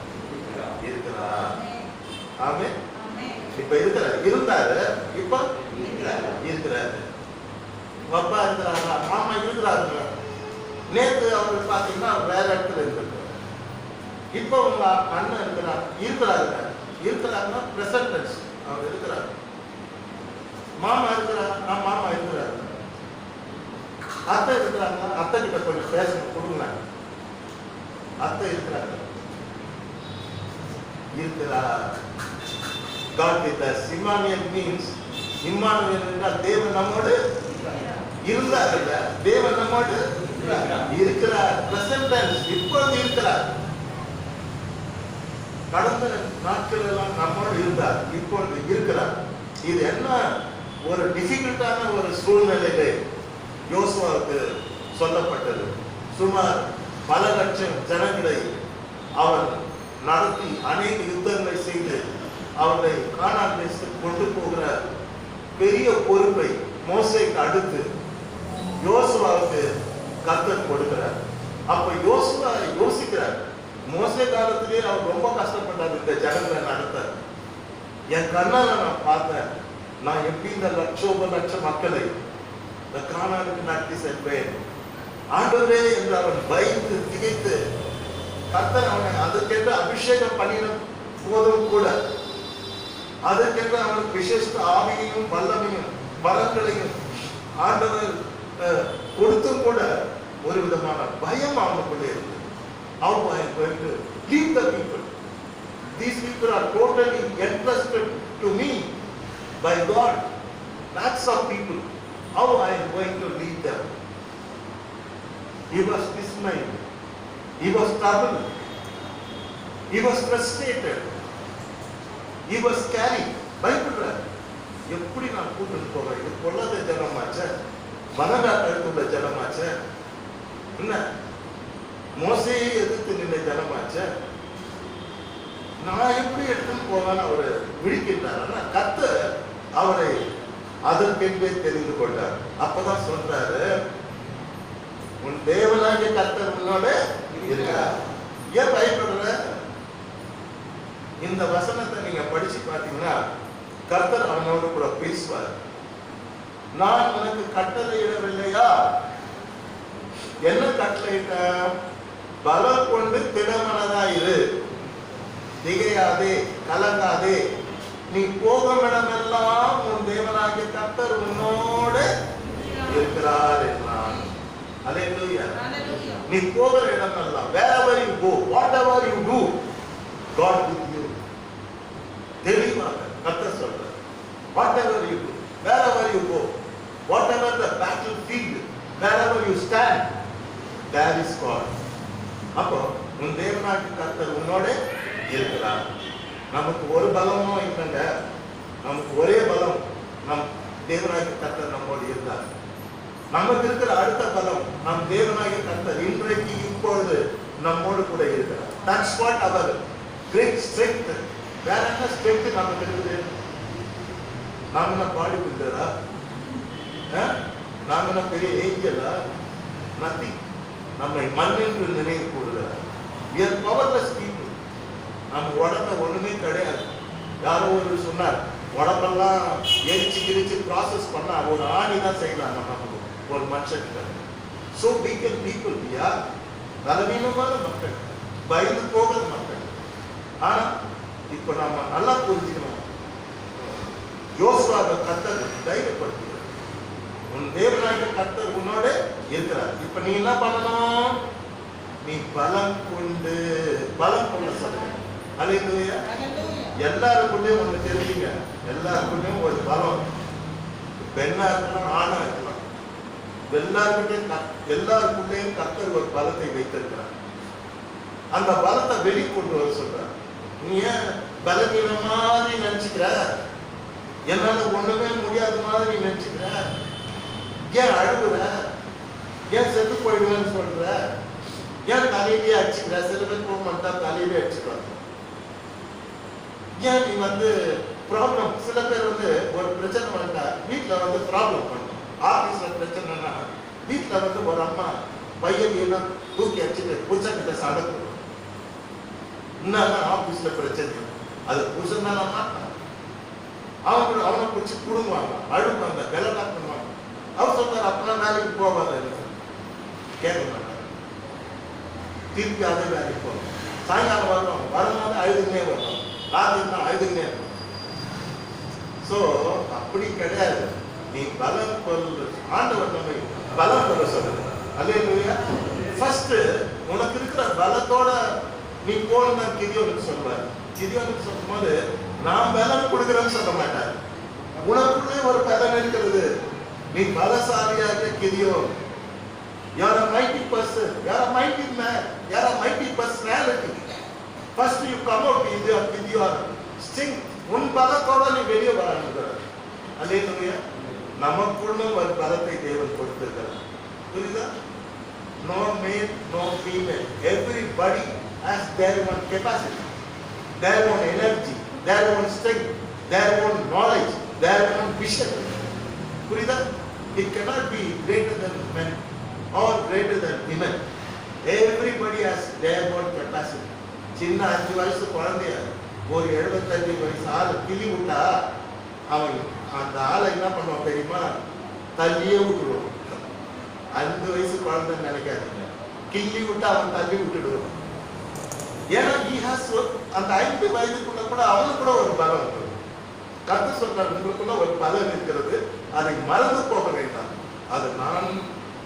இருக்கிறார். ஆமே. இப்ப இருந்தாரு. இப்ப இருக்கிறாரு. அப்பா இருக்கிறாரா? மாமா இருக்கிறாருங்க. நேற்று அவர்கள் பாத்தீங்கன்னா வேற இடத்துல இருந்திருக்காரு. இப்ப உங்க அண்ணன் இருக்கிறாருன்னா பிரசன்ட் டென்ஸ். அவர் இருக்கிறார். மாமா இருக்கிறார். மாமா இருக்கிறார். அத்தை இருக்கிறாங்க. அத்தை கிட்ட கொஞ்சம் பேசணும் கொடுங்க. அத்தை இருக்கிறாங்க. இருக்கிறார். God with us. Immanuel means Immanuel என்றால் தேவன் நம்மோடு இருந்தார். இல்ல, தேவன் நம்மோடு இருக்கிறார். Present tense. இப்பொழுது இருக்கிறார். கடந்த நாட்கள் எல்லாம் நம்மோடு இருந்தார். இப்பொழுது இருக்கிறார். இது என்ன ஒரு டிஃபிகல்ட்டான ஒரு சூழ்நிலையிலே யோசுவாவுக்கு சொல்லப்பட்டது. சுமார் பல லட்சம் ஜனங்களை அவர் நடத்தி அநேக யுத்தங்களை செய்து அவர்களை கானான் தேசத்துக்கு கொண்டு போகிற பெரிய பொறுப்பை மோசேக்கு அடுத்து யோசுவாவுக்கு கர்த்தர் கொடுக்கிறார். அப்ப யோசுவா யோசிக்கிறார். மோசே காலத்திலேயே அவர் ரொம்ப கஷ்டப்பட்டார். இந்த ஜனங்களை நடத்த என் கண்ணால நான் பார்த்தேன். நான் எப்படி இந்த லட்ச மக்களை இந்த கானானுக்கு நடத்தி செல்வேன் ஆண்டவரே என்று அவன் பயந்து திகைத்து கர்த்தர் அவனை அதற்கென்று அபிஷேகம் பண்ணின போதும் கூட அதற்கென்று அவனுக்கு விசேஷ ஆவியையும் வல்லமையும் வரங்களையும் ஆண்டவர் கொடுத்தும் கூட ஒரு விதமான பயம் அவனுக்குள்ளே இருந்தது. How I am going to lead the people? These people are totally entrusted to me by God. Lots of people. How I am going to lead them? He was dismayed. He was troubled. He was frustrated. He was scared. பயப்படுறார். எப்படி நான் கூட்டிட்டு போவேன்? இது கொள்ளாத ஜனமாச்ச, மனநாட்டுள்ள ஜனமாச்ச, என்ன மோசையை எதிர்த்து நின்ற ஜனமாச்ச, நான் எப்படி எடுத்துன்னு போவேன்னு அவரு விழிக்கின்றார். ஆனா கர்த்தர் அவரை அதற்கென்றே தெரிந்து கொண்டார். அப்பதான் சொல்றாரு, உன் தேவனாகிய கர்த்தர் உன்னோட இருக்கிறார். ஏன் பயப்படுற? இந்த வசனத்தை நீங்க படிச்சு பார்த்தீங்கன்னா கர்த்தர் அவனோடு கூட பேசுவார். நான் உனக்கு கட்டளையிடவில்லையா? என்ன கட்டளையிட்ட? பலம் கொண்டு திடமனதாயிரு, திகையாதே, கலங்காதே. நீ போகும் இடமெல்லாம் உன் தேவனாகிய கர்த்தர் உன்னோடு இருக்கிறார் என்றான். அல்லேலூயா. நீ போகிற இடமெல்லாம், wherever you go, whatever you do, God with you. தெளிவாக கர்த்தர் சொல்றார். Whatever you do, wherever you go, you stand, there is God. அப்போ உன் தேவனாகிய கர்த்தர் உன்னோட இருக்கிறார். நமக்கு ஒரு பலமும் இல்லைங்க, நமக்கு ஒரே பலம், நம் தேவனாகிய கர்த்தர் நம்மோடு இருந்தார். நமக்கு இருக்கிற அடுத்த பலம் நம் தேவனாகிய கர்த்தர் இன்றைக்கு இப்பொழுது நம்மோடு கூட இருக்கிறார். That's what our great strength. வேற என்ன ஸ்ட்ரென்த் நமக்கு இருக்குது? நாம என்ன பாடி பில்டரா? நாம என்ன பெரிய ஏஞ்சலா? நத்திங். நம்மை மண்ணென்று நினைவு கூறுகிறார். We are powerless people. நம்ம உடம்புல ஒண்ணுமே கிடையாது. யாரோ ஒரு சொன்னார், உடம்பெல்லாம் எரிச்சு கிரிச்சு ப்ராசஸ் பண்ணா ஒரு ஆணி தான் செய்யலாம் நமக்கு ஒரு மனுஷனுக்கு. So weak people, யார் பலவீனமான மக்கள், பயந்து போகிற மக்கள். ஆனா இப்ப நாம நல்லா புரிஞ்சுக்கணும், யோசுவாவை கர்த்தர் தைரியப்படுத்துகிறார். உன் தேவனாகிய கர்த்தர் உன்னோட இருக்கிறார். இப்ப நீ என்ன பண்ணணும்? நீ பலம் கொள்ள சொல்லுங்க. அல்லேலூயா. எல்லாருக்குள்ளேயும் ஒண்ணு தெரியுங்க, எல்லாருக்குள்ளேயும் ஒரு பலம், பெண்ணா இருக்கலாம் ஆணா இருக்கலாம், எல்லாருக்குள்ளேயும் கர்த்தர் ஒரு பலத்தை வைத்திருக்கிறார். அந்த பலத்தை வெளிக்கொண்டு வர சொல்றார். நீ ஏன் பலவீன மாதிரி நினைச்சுக்கிற? என்னால ஒண்ணுமே முடியாத மாதிரி நினைச்சுக்கிற? ஏன் அழுகுற? ஏன் செத்து போயிடுவேன்னு சொல்ற? ஏன் தலையிலேயே அடிச்சுக்கிற? சில பேர் போக மாட்டா தலையிலே அடிச்சுக்கிறாங்க. ஏன் நீ ப்ராப்ளம், சில பேர் ஒரு பிரச்சனை வந்தா வீட்டுல ப்ராப்ளம் பண்ணும். ஆபீஸ்ல பிரச்சனைனா வீட்டுல ஒரு அம்மா பையன் எல்லாம் தூக்கி அடிச்சுட்டு புருஷன்கிட்ட சண்டை போடும். இன்னும் ஆபீஸ்ல பிரச்சனை, அது புருஷன் தான் மாட்டான். அவனை பிடிச்சி குடுங்குவாங்க, அழுவாங்க, வெள்ளா பண்ணுவாங்க. அவர் சொல்றாரு, அப்பெல்லாம் வேலைக்கு போவாங்க, கேட்க மாட்டாங்க. திருப்பி அதே வேலைக்கு போவாங்க. சாயங்காலம் வருவாங்க, வரும்போது அழுதுன்னே வருவாங்க, ராத்திரி தான் அழுதுன்னே இருக்கும். ஸோ அப்படி கிடையாது. நீ பலம் கொள்ள, ஆண்டவர் நம்மை பலம் கொள்ள சொல்லுங்க. அல்லேலூயா. ஃபர்ஸ்ட் உனக்கு இருக்கிற பலத்தோட நீ போன கிதியோனுக்கு சொல்லுவார். கிதியோனுக்கு சொல்லும் போது நான் பலம் கொடுக்குறேன்னு சொல்ல மாட்டார். உனக்குள்ளே ஒரு பலம் இருக்கிறது. நீ பலசாலியாக Gideon. You are a mighty person. You are a mighty man. You are a mighty personality. First you come out with your strength. உன் பலத்தோட நீ வெளியே வரானுங்கிறார். அல்லேலூயா. நமக்குள்ளும் ஒரு பலத்தை தேவன் கொடுத்திருக்கிறார். புரியுதா? No male, no female. Everybody has their own capacity, their own energy, their own strength, their own knowledge, their own vision. புரியுதா? It cannot be greater than men or greater than women. Everybody has their own capacity. சின்ன 5 வயசு குழந்தைய ஒரு 75 வயசு ஆளு கிள்ளி விட்டா அவன் அந்த ஆளை என்ன பண்ணுவான் தெரியுமா? தள்ளியே விட்டுடுவான். 5 வயசு குழந்தைன்னு நினைக்காதீங்க, கிள்ளி விட்டு அவன் தள்ளி விட்டுடுவான். ஏன்னா அந்த 5 வயதுக்குள்ள கூட அவனுக்கு கூட ஒரு பலம் இருக்கு. கர்த்தர் சொல்றார், உங்களுக்குள்ள ஒரு பலம் இருக்கிறது, அதை மறந்து போக வேண்டாம். அது நான்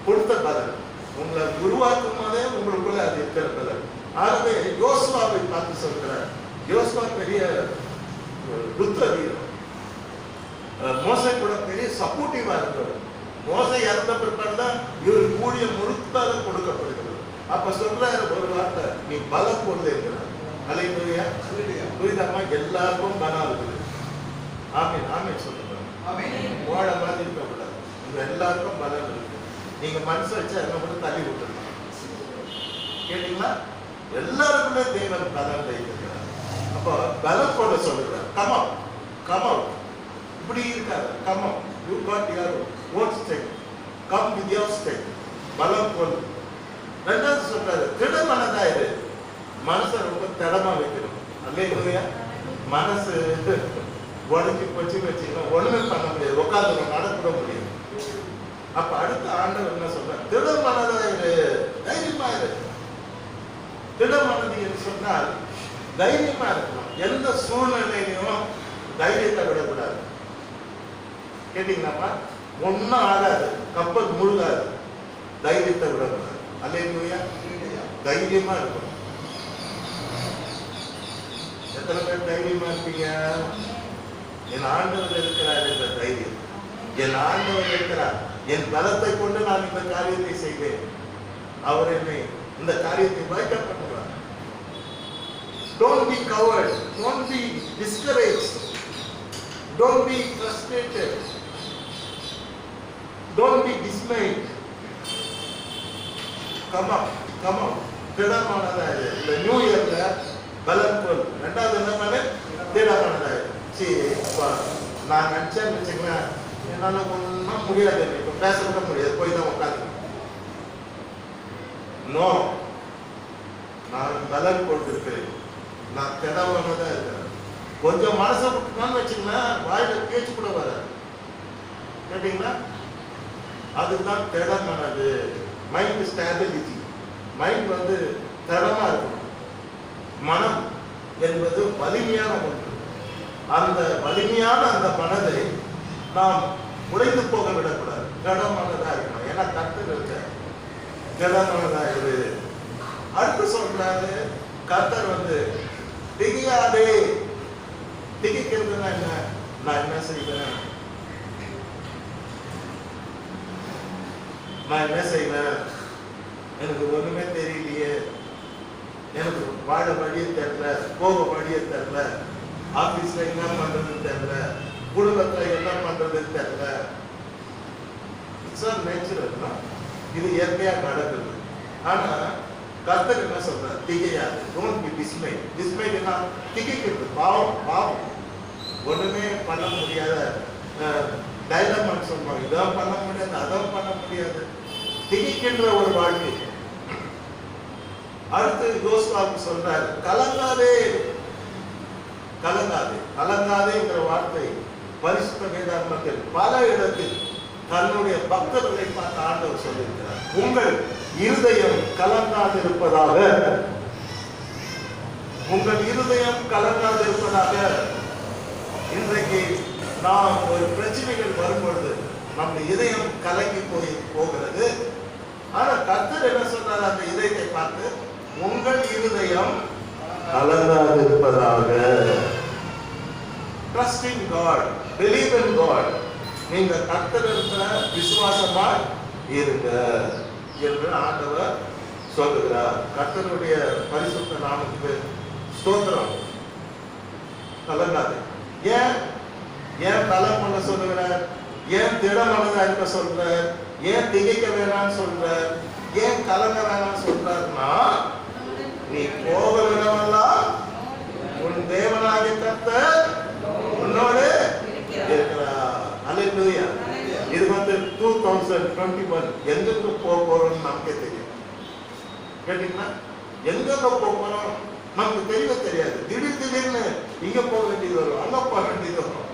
கொடுத்த பலம். உங்களை உருவாக்கும் போதே உங்களுக்குள்ள அது இருக்கிற பலம். ஆகவே யோசுவாவை பார்த்து சொல்கிறார். யோசுவா பெரிய ருத்ர வீரர். மோசே கூட பெரிய சப்போர்ட்டிவா இருக்கிறார். மோசை இறந்த பிற்பாடுதான் இவருக்கு ஊழியம் முழுத்தாக கொடுக்கப்படுகிறது. அப்ப சொல்றாரு ஒரு வார்த்தை, நீ பலம் கொண்டு இருக்கிறார். அல்லேலூயா. புரியுதாமா? எல்லாருக்கும் பலம் இருக்குது. ஆமென் ஆமென் சொல்லுங்க. ஓட மாதிரி இருக்கக்கூடாது. உங்க எல்லாருக்கும் பலம் இருக்கு. நீங்க மனசு வச்சா என்ன கூட தள்ளி விட்டுருங்க. கேட்டீங்களா? எல்லாருக்குமே தேவன் பலம் வைத்திருக்கிறார். அப்போ பலம் கொண்டு சொல்லுகிறார். Come out. இப்படி இருக்காது. Come out. You got your own strength. Come with your strength. பலம் கொண்டு. ரெண்டாவது சொல்றாரு, திடமனதா இரு. மனசை ரொம்ப திடமா வைக்கணும். அல்லேலூயா. மனசு உடஞ்சி போச்சு வச்சுக்கோ, ஒண்ணுமே பண்ண முடியாது, உட்காந்து நடக்கூட முடியாது. அப்ப அடுத்த ஆண்டவர் என்ன சொல்றாரு? திடமனதா இரு, தைரியமா இரு. திடமனது என்று சொன்னால் தைரியமா இருக்கணும். எந்த சூழ்நிலையிலும் தைரியத்தை விடக்கூடாது. கேட்டீங்களாப்பா? ஒன்னும் ஆகாது, கப்பல் முழுகாது, தைரியத்தை விடக்கூடாது. அல்லேலூயா. தைரியமா இருக்கணும். எத்தனை பேர் தைரியமா இருப்பீங்க? என் ஆண்டவர் இருக்கிறார் என்ற தைரியம். என் ஆண்டவர் இருக்கிறார், என் பலத்தை கொண்டு நான் இந்த காரியத்தை செய்வேன். அவர் என்னை இந்த காரியத்தை வாய்க்க பண்ணுவார். Don't be coward, don't be discouraged, don't be frustrated, don't be dismayed. Come up. திடமானதாக இந்த நியூ இயர்ல பலன் போல். ரெண்டாவது என்ன பண்ண திடமானதாக. சரி, நான் நினைச்சேன்னு வச்சுங்களேன், என்னால ஒன்றும் முடியாது, இப்போ பேச கூட முடியாது, போய் தான் உட்காந்து. நோ, நான் பலன் கொண்டிருக்கிறேன், நான் திடமானதா இருக்கிறேன். கொஞ்சம் மனசை விட்டுனான்னு வச்சுங்களேன், வாயில பேச்சு கூட வராது. கேட்டீங்களா? அதுதான் திடமானது. மைண்ட் ஸ்டாபிலிட்டி. மைண்ட் வந்து திடமா இருக்கணும். மனம் என்பது வலிமையான ஒன்று. அந்த வலிமையான அந்த மனதை நாம் உடைந்து போக விடக்கூடாது. திடமானதா இருக்கணும். ஏன்னா கர்த்தர் இருக்க திடமானதா இரு. அடுத்து சொல்றாரு கர்த்தர் வந்து திகையாதே. திகைக்கிறதுனா என்ன? நான் என்ன செய்வேன், நான் என்ன செய்வேன், எனக்கு ஒண்ணுமே தெரியலையே, எனக்கு வாழ வழியே தெரியல, போக வழியே தெரியல, ஆபீஸ்ல என்ன பண்றதுன்னு தெரியல, குடும்பத்துல என்ன பண்றதுன்னு தெரியல. It's natural. இது இயற்கையா நடக்குது. ஆனா கர்த்தர் என்ன சொல்றார்? திகையாது. Don't be டிஸ்மைட். டிஸ்மைட் என்ன? திகைக்கிறது. பாவம் ஒண்ணுமே பண்ண முடியாத டைலமான்னு சொல்லுவாங்க. இதான் பண்ண முடியாது, அதான் பண்ண முடியாது, திகைக்கின்ற ஒரு வாழ்க்கை. அடுத்து யோசுவாவுக்கு சொல்றாரு, கலங்காதே. கலங்காதேங்கிற வார்த்தை பரிசுத்த வேதாகமத்தில் பல இடத்தில் தன்னுடைய பக்தர்களை பார்த்து ஆண்டவர் சொல்லியிருக்கிறார். உங்கள் இருதயம் கலங்காதிருப்பதாக, உங்கள் இருதயம் கலங்காதிருப்பதாக. இன்றைக்கு நாம் ஒரு பிரச்சனைகள் வரும்பொழுது நம்ம இதயம் கலங்கி போகிறது. ஆனா கர்த்தர் என்ன சொல்றாரு? அந்த இதயத்தை பார்த்து, உங்கள் இருதயம் கலங்காதிருப்பதாக. Trust in God, believe in God. நீங்க கர்த்தரிடத்துல விசுவாசமா இருங்க என்று ஆண்டவர் சொல்லுகிறார். கர்த்தருடைய பரிசுத்த நாமத்துக்கு ஸ்தோத்திரம். கலங்காது. ஏன் பலம் பண்ண சொல்லுகிறார்? ஏன் திடமானதா இருக்க சொல்றார்? ஏன் திகைக்க வேணாம்னு சொல்றார்? ஏன் கலங்க வேணாம்னு சொல்றாருன்னா, நீ போக விடவெல்லாம் உன் தேவனாகிய கர்த்தர் உன்னோடு இருக்கிறார். அல்லேலூயா. இது வந்து 2021 எங்கெங்க போக போறோம்னு நமக்கே தெரியும். கேட்டீங்கன்னா, எங்கெங்க போக போறோம் நமக்கு தெரியவே தெரியாது. திடீர்னு இங்க போக வேண்டியது வரும், அங்க போக வேண்டியது வரும்,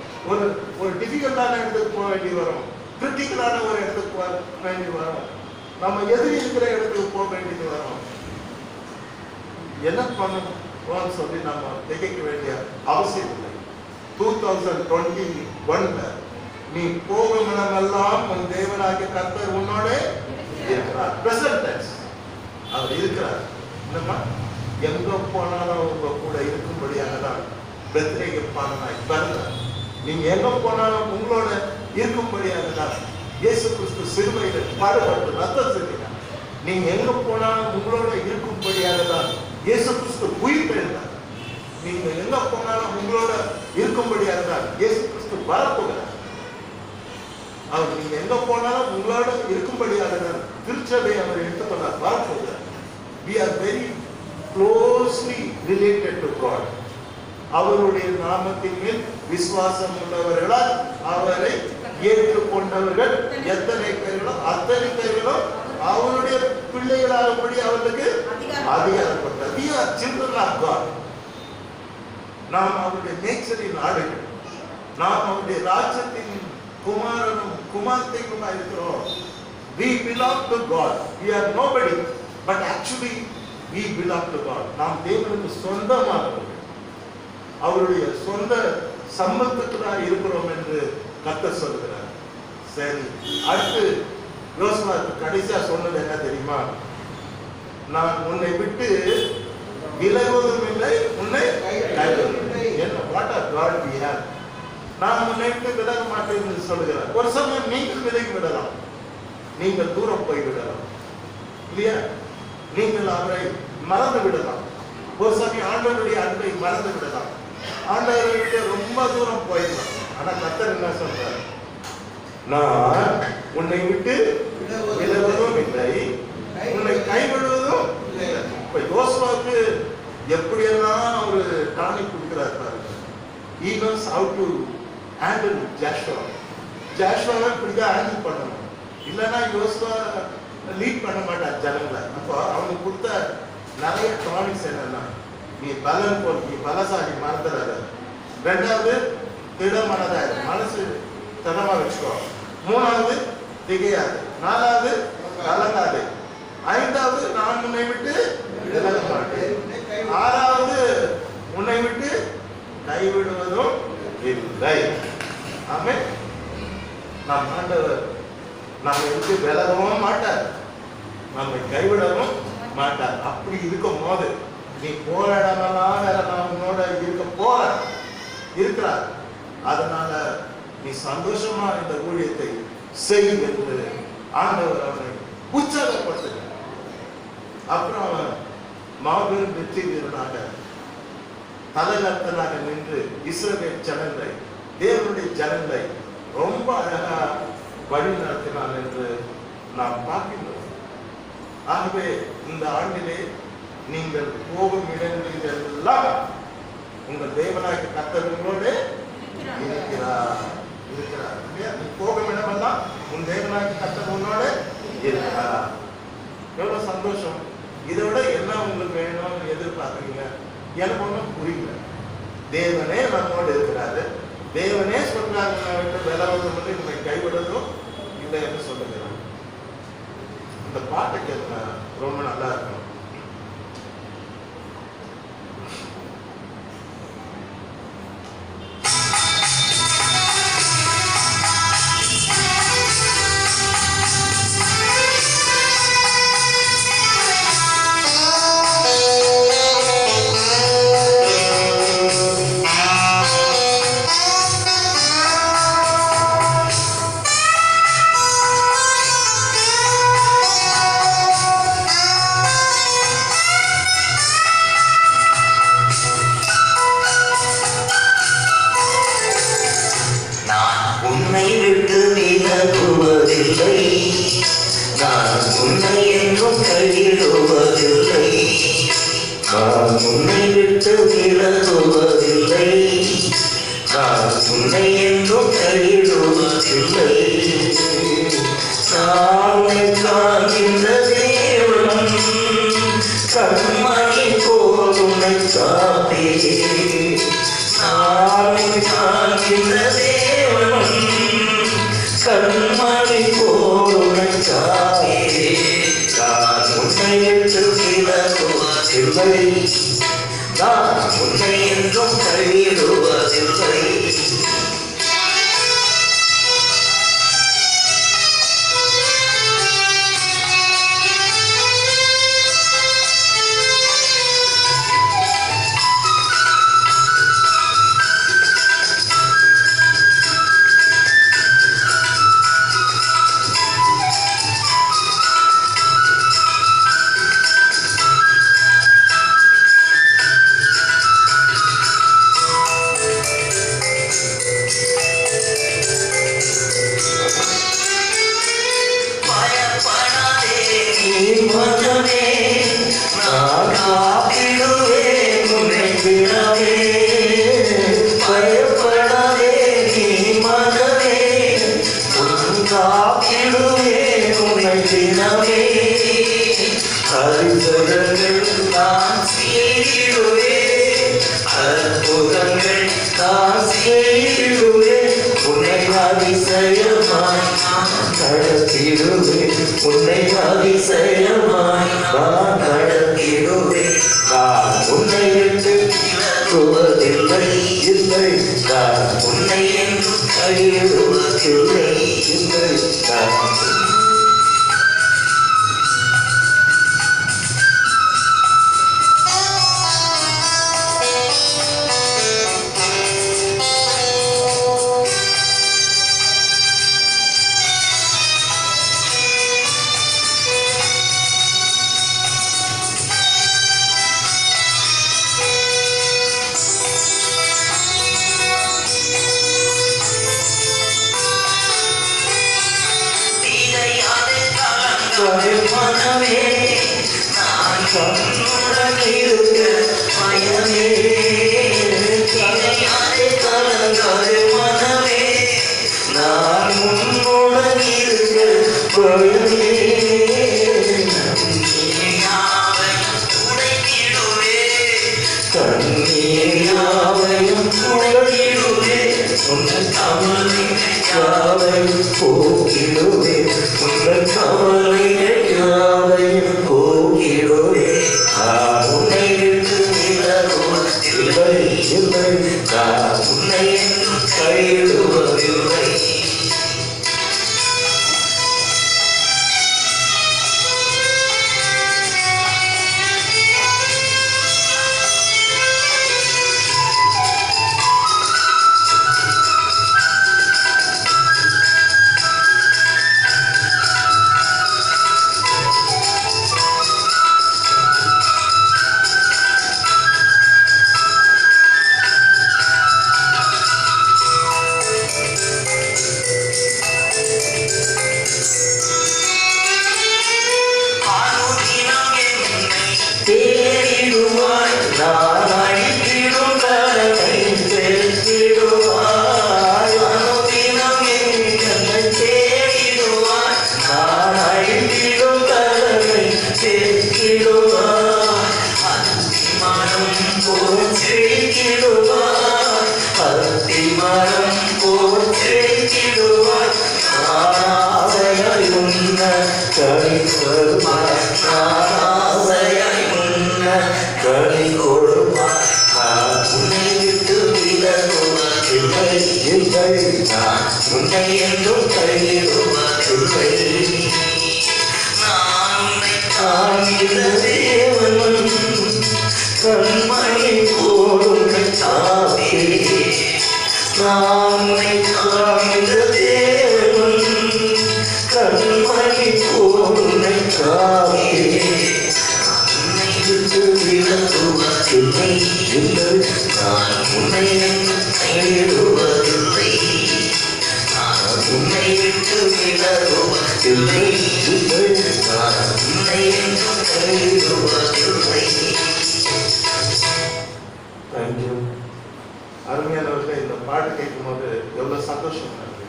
ஒரு டிஃபிகல்ட்டான இடத்துக்கு போக வேண்டி வரும், கிரிட்டிக்கலான ஒரு இடத்துக்கு போக வேண்டி வரும், நம்ம எதிரி இருக்கிற இடத்துக்கு போக வேண்டியது வரும். என்ன பண்ணணும்னு சொல்லி நம்ம திகைக்க வேண்டிய அவசியம் இல்லை. 2021 நீ போகும் இடமெல்லாம் உன் தேவனாகிய கர்த்தர் உன்னோட இருக்கிறார். Present tense. அவர் இருக்கிறார். என்னமா, எங்க போனாலும் உங்க கூட இருக்கும்படியாக தான் பெத்லகேம் பாலனாய் பிறந்தார். நீங்க எங்க போனாலும் உங்களோட இருக்கும்படியாக தான் இயேசு கிறிஸ்து சிலுவையில் பாடுபட்டு ரத்தம் சிந்தினார். நீங்க எங்க போனாலும் உங்களோட இருக்கும்படியாக தான் இயேசு கிறிஸ்து உயிர்த்தெழுந்தார். நீங்க எங்க போனாலும் உங்களோட இருக்கும்படியாக தான் இயேசு கிறிஸ்து வரப்போகிறார். அவர் நீங்க எங்க போனாலும் உங்களோட இருக்கும்படியாக தான் திருச்சபை அவர் எடுத்துக்கொண்டார், வரப்போகிறார். We are very closely related to God. அவருடைய நாமத்தின் மேல் விசுவாசம் உள்ளவர்களால் அவரை ஏற்றுக்கொண்டவர்கள் எத்தனை பேர்களோ அத்தனை பேர்களும் அவருடைய பிள்ளைகளாகும்படி அவர்களுக்கு அதிகாரப்பட்டார். We are children of God. நாம் அவருடைய நேச்சரின் ஆடுகள். நாம் அவருடைய ராஜ்யத்தின் குமாரனும் குமார்த்தையுமா இருக்கிறோம். We belong to God. We are nobody, but actually we belong to God. நாம் தேவனுக்கு சொந்தமானவர்கள், அவருடைய சொந்த சம்பந்தத்துக்கு தான் இருக்கிறோம் என்று கர்த்தர் சொல்கிறார். சரி, அடுத்து யோசுவாவுக்கு கடைசியா சொன்னது என்ன தெரியுமா? நான் உன்னை விட்டு விலகுவதும் இல்லை, உன்னை கைவிடுவதும் இல்லை. என்ன what are God we have. நான் உன்னை விட்டு விலக மாட்டேன் என்று சொல்கிறார். ஒரு சமயம் நீங்கள் விலகி விடலாம், நீங்கள் தூரம் போய்விடலாம் இல்லையா? நீங்கள் அவரை மறந்து விடலாம். ஒரு சமயம் ஆண்டவருடைய அன்பை மறந்து விடலாம். ஆண்டவரை விட்டு ரொம்ப தூரம் போயிடலாம். ஆனா கர்த்தர் என்ன சொல்றாரு? நான் உன்னை விட்டு விலகுவதும் இல்லை, உன்னை கைவிடுவதும் இல்லை. இப்ப யோசுவாவுக்கு எப்படியெல்லாம் ஒரு டானிக் கொடுக்கிறார் பாருங்க. He knows how to handle Joshua. ஜாஷுவாவை இப்படிதான் ஹேண்டில் பண்ணணும். இல்லைன்னா யோசுவா லீட் பண்ண மாட்டார் ஜனங்களை. அப்போ அவனுக்கு கொடுத்த நிறைய டானிக்ஸ் என்னன்னா, நீ பலன் போல், நீ பலசாலி, மறந்துடாத. ரெண்டாவது, திடமானதாரு, மனசு திடமா வச்சுக்கோ. மூணாவது, திகையாது. நாலாவது, கலங்காது. ஐந்தாவது, நான் உன்னை விட்டு விலக மாட்டேன். ஆறாவது, உன்னை விட்டு கைவிடுவதும் இல்லை. ஆமென். நம் ஆண்டவர் நம்மை விட்டு விலகவும் மாட்டார், நம்மை கைவிடவும் மாட்டார். அப்படி இருக்கும் போது நீ போற இடமெல்லாம் வேற நான் உன்னோட இருக்க போற இருக்கிறார். அதனால நீ சந்தோஷமா இந்த ஊழியத்தை செய் என்று ஆண்டவர் அவனை உற்சாகப்படுத்த. அப்புறம் அவன் மாபெரும் வெற்றி வீரனாக தலைநர்த்தனாக நின்று இஸ்ரவேல் ஜனங்களை, தேவனுடைய ஜனங்களை ரொம்ப அழகா வழி நடத்தினான் என்று நாம் பார்க்கின்றோம். ஆகவே இந்த ஆண்டிலே நீங்கள் போகும் இடங்களில் எல்லாம் உங்கள் தேவனாகிய கர்த்தர் உங்களோடு இருக்கிறார். நீ போகும் இடமெல்லாம் உன் தேவனாகிய கர்த்தர் உன்னோடு இருக்கிறார். எவ்வளவு சந்தோஷம்! இதை விட என்ன உங்களுக்கு வேணும்னு எதிர்பார்க்குறீங்க? எனக்கு ஒன்றும் புரியல. தேவனே நம்மோடு இருக்கிறாரு. தேவனே சொல்றாங்க விலவதும் வந்து உங்களை கைவிடுவதும் இல்லை என்று சொல்லுகிறார். இந்த பாட்டை கேட்க ரொம்ப நல்லா இருக்கும். உன்னை விட்டு விலகுவதில்லை, நான் உன்னை என்றும் கைவிடுவதில்லை. நான் காண்கின்ற தேவன் கண்மணி போல் உன்னை காப்பே. நான் காண்கின்ற தேவன் கண்மணி போல் உன்னை காப்பே. நான் உன்னை விட்டு விலகுவதில்லை, நான் உன்னை என்றும் கைவிடுவதில்லை. அற்புதங்கள் நான் செய்திடுவேன், உன்னை அதிசயமாய் நடத்திடுவேன், உன்னை அதிசயமாய் நான் நடத்திடுவேன். நான் உன்னை விட்டு விலகுவதில்லை, இல்லை, நான் உன்னை என்று கைவிடுவதில்லை, இல்லை, நான் மனமே நான் உன்னுடன் இருக்க பயமே கலையாதே கலங்காதே மனமே நான் உன்னுடன் இருக்க பயமே கண்ணீர் யாவையும் துடைத்திடுவே உங்கள் கவலைகள் யாவையும் போக்கிடுவே உங்கள் கவலைகள் யாவையும் போக்கிடுவே உன்னை விட்டு விலகுவதில்லை இல்லை நான் உன்னை என்றும் கைவிடுவதில்லை. தேடிடுவாய் நான் அழித்திடும் கரத்தை தேடிடுவாய் அனுதினம் என்னை தேடிடுவாய் நான் அழித்திடும் கரத்தை தேடிடுவாய் அத்திமரம் போற்றிடுவாய் அத்திமரம் போற்றிடுவாய் ஆசையாய் உன்ன கழிப்பருவாய் ஆசையாய் உன்ன கழி கொடுப்பாய் உன்னை விட்டு விலகுவதில்லை இல்லை நான் உன்னை என்றும் கைவிடுவதில்லை. நான் உன்னை காண்கிற தேவன் கண்மணி போடுமை தாவே நான் உன்னை காண்கிற தேவன் கண்மணி போடுமை தாவே உன்னை விட்டு விலகுவதில்லை இல்லை நான் உன்னை கைவிடுவதில்லை நான் உன்னை விட்டு விலகுவதில்லை இல்லை நான் உன்னை கைவிடுவதில்லை. தேங்க்யூ. அருமையானவர்களே, இந்த பாட்டு கேட்கும்போது எவ்வளவு சந்தோஷமா இருக்கு.